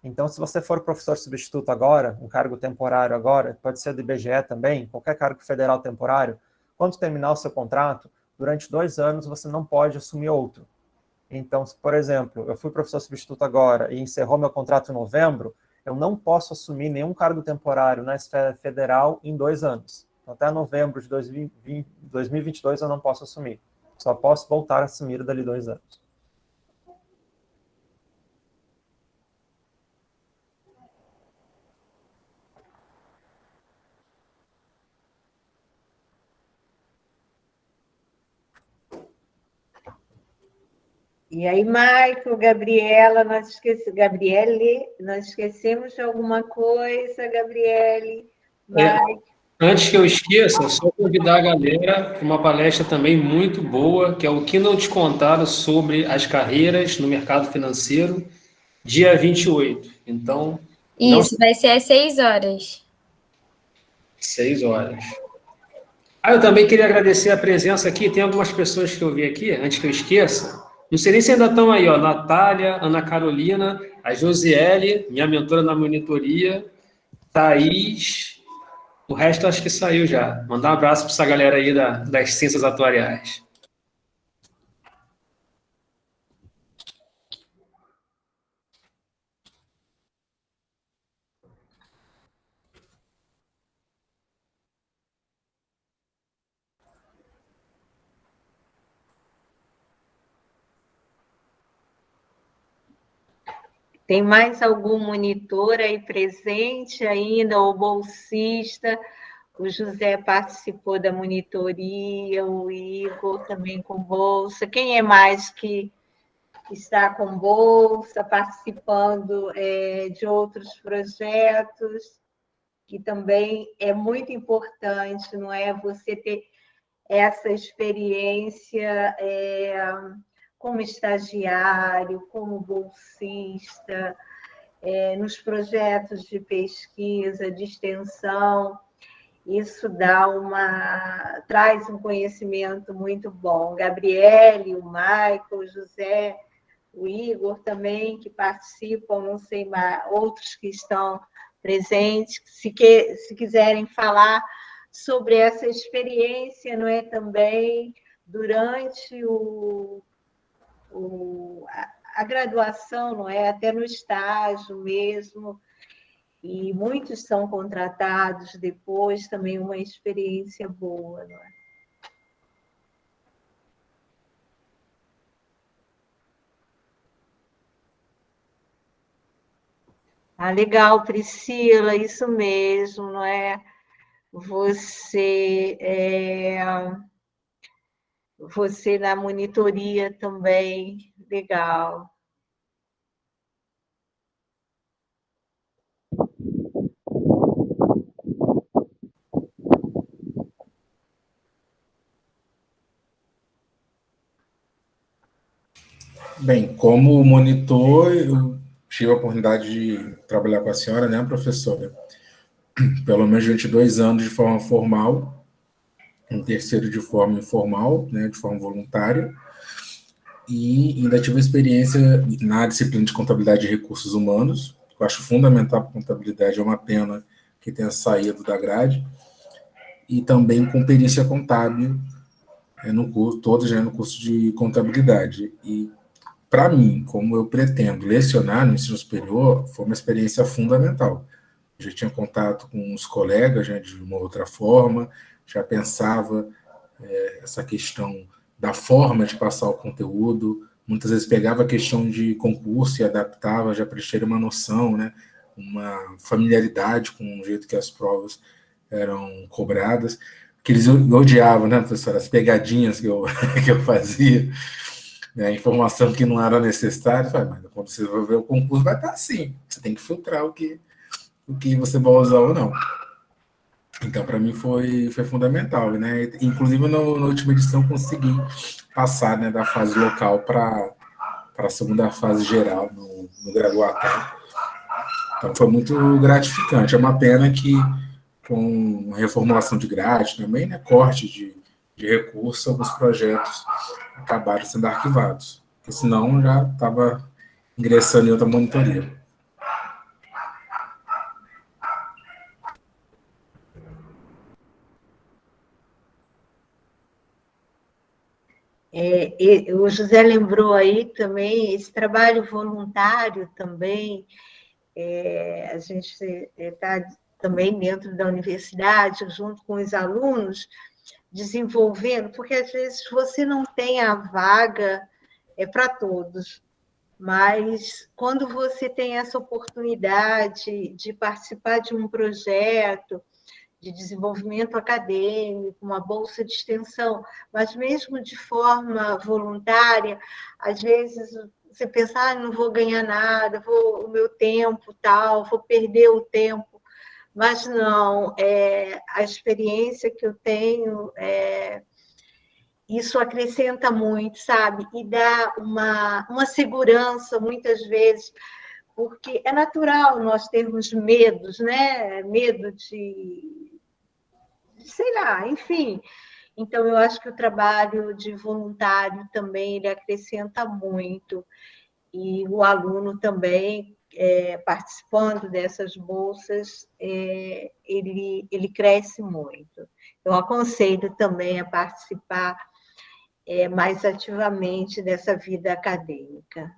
Então, se você for professor substituto agora, um cargo temporário agora, pode ser do IBGE também, qualquer cargo federal temporário, quando terminar o seu contrato, durante 2 anos você não pode assumir outro. Então, se, por exemplo, eu fui professor substituto agora e encerrou meu contrato em novembro, eu não posso assumir nenhum cargo temporário na esfera federal em 2 anos. Então, até novembro de 2022 eu não posso assumir. Só posso voltar a assumir dali 2 anos. E aí, Michael, Gabriela, Gabriele, nós esquecemos de alguma coisa, Gabriele? Antes que eu esqueça, só convidar a galera para uma palestra também muito boa, que é o que não te contaram sobre as carreiras no mercado financeiro, dia 28. Então... Isso, vai ser às 6 horas. 6 horas. Eu também queria agradecer a presença aqui. Tem algumas pessoas que eu vi aqui, antes que eu esqueça. Não sei nem se ainda estão aí, ó. Natália, Ana Carolina, a Josiele, minha mentora na monitoria, Thaís. O resto acho que saiu já. Mandar um abraço para essa galera aí das ciências atuariais. Tem mais algum monitor aí presente ainda, ou bolsista? O José participou da monitoria, o Igor também com bolsa. Quem é mais que está com bolsa, participando de outros projetos, que também é muito importante, não é? Você ter essa experiência como estagiário, como bolsista, nos projetos de pesquisa, de extensão. Isso traz um conhecimento muito bom. Gabriele, o Michael, o José, o Igor também, que participam, não sei mais, outros que estão presentes, se quiserem falar sobre essa experiência, não é, também durante a graduação, não é, até no estágio mesmo, e muitos são contratados depois, também uma experiência boa, não é? Ah, legal, Priscila, isso mesmo, não é? Você, você na monitoria também, legal. Bem, como monitor, eu tive a oportunidade de trabalhar com a senhora, né, professora? Pelo menos durante 2 anos de forma formal, um terceiro de forma informal, né, de forma voluntária, e ainda tive experiência na disciplina de contabilidade e recursos humanos, que eu acho fundamental para a contabilidade, é uma pena que tenha saído da grade, e também com perícia contábil, no curso, todos já no curso de contabilidade. E, para mim, como eu pretendo lecionar no ensino superior, foi uma experiência fundamental. Eu já tinha contato com os colegas, né, de uma outra forma, já pensava essa questão da forma de passar o conteúdo, muitas vezes pegava a questão de concurso e adaptava já para ter uma noção, né, uma familiaridade com o jeito que as provas eram cobradas, que eles odiavam, né, professor, as pegadinhas que eu, que eu fazia, né, informação que não era necessária, mas quando você vai ver o concurso vai estar assim, você tem que filtrar o que você vai usar ou não. Então, para mim, foi fundamental, né? Inclusive, na última edição, consegui passar, né, da fase local para a segunda fase geral no graduatório. Então, foi muito gratificante. É uma pena que, com reformulação de grade também, né, corte de recursos, alguns projetos acabaram sendo arquivados. Porque senão já estava ingressando em outra monitoria. O José lembrou aí também esse trabalho voluntário também. A gente está também dentro da universidade, junto com os alunos, desenvolvendo, porque às vezes você não tem a vaga para todos, mas quando você tem essa oportunidade de participar de um projeto de desenvolvimento acadêmico, uma bolsa de extensão, mas mesmo de forma voluntária, às vezes você pensa, não vou ganhar nada, o meu tempo tal, vou perder o tempo, mas não, a experiência que eu tenho, isso acrescenta muito, sabe? E dá uma segurança, muitas vezes, porque é natural nós termos medos, né? Medo sei lá, enfim. Então, eu acho que o trabalho de voluntário também ele acrescenta muito. E o aluno também, participando dessas bolsas, ele cresce muito. Eu aconselho também a participar mais ativamente dessa vida acadêmica.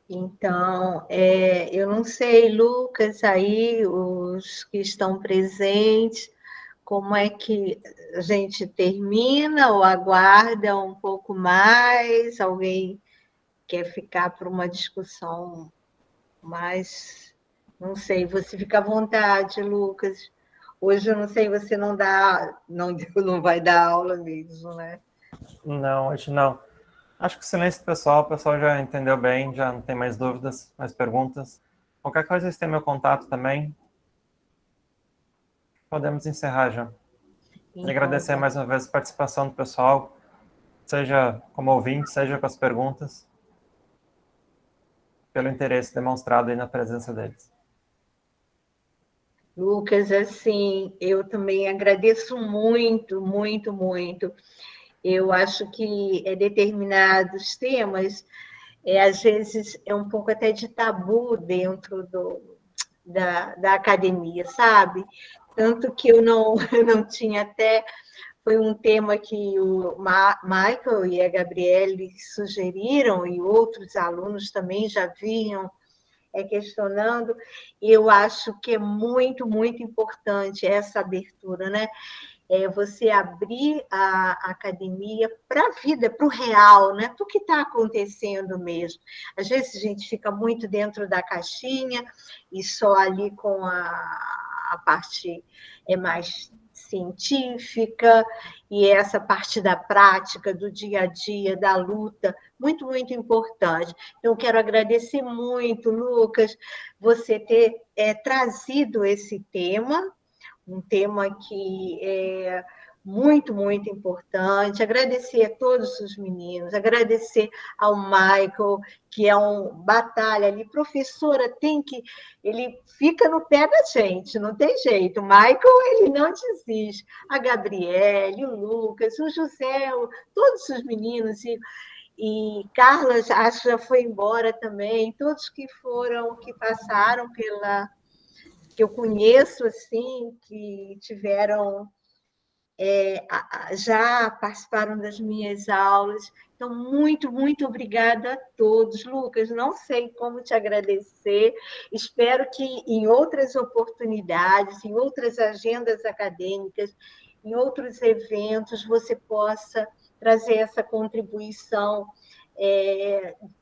Então, eu não sei, Lucas, aí, os que estão presentes, como é que a gente termina ou aguarda um pouco mais? Alguém quer ficar para uma discussão mais? Não sei, você fica à vontade, Lucas. Hoje eu não sei, você não dá, não vai dar aula mesmo, né? Não, hoje não. Acho que o silêncio pessoal, o pessoal já entendeu bem, já não tem mais dúvidas, mais perguntas. Qualquer coisa, vocês têm meu contato também. Podemos encerrar já. E agradecer mais uma vez a participação do pessoal, seja como ouvinte, seja com as perguntas, pelo interesse demonstrado aí na presença deles. Lucas, assim, eu também agradeço muito, muito, muito. Eu acho que determinados temas, às vezes, é um pouco até de tabu dentro da academia, sabe? Tanto que eu não, não tinha até... Foi um tema que o Michael e a Gabriele sugeriram, e outros alunos também já vinham questionando, e eu acho que é muito, muito importante essa abertura, né? Você abrir a academia para a vida, para o real, né? Para o que está acontecendo mesmo. Às vezes a gente fica muito dentro da caixinha e só ali com a parte mais científica e essa parte da prática, do dia a dia, da luta, muito, muito importante. Então, quero agradecer muito, Lucas, você ter trazido esse tema, um tema que é muito, muito importante. Agradecer a todos os meninos, agradecer ao Michael, que é um batalha ali. Professora ele fica no pé da gente, não tem jeito. O Michael, ele não desiste. A Gabriele, o Lucas, o José, todos os meninos, e Carla, acho que já foi embora também, todos que passaram que eu conheço, assim, que tiveram, já participaram das minhas aulas. Então, muito, muito obrigada a todos. Lucas, não sei como te agradecer. Espero que em outras oportunidades, em outras agendas acadêmicas, em outros eventos, você possa trazer essa contribuição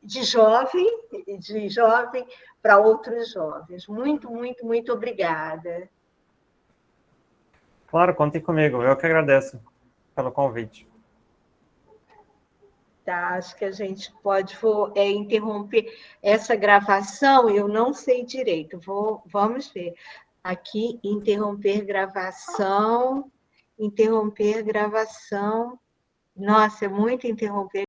de jovem para outros jovens. Muito, muito, muito obrigada. Claro, contem comigo. Eu que agradeço pelo convite. Tá, acho que a gente pode interromper essa gravação, eu não sei direito, vamos ver. Aqui, interromper gravação. Nossa, é muito interromper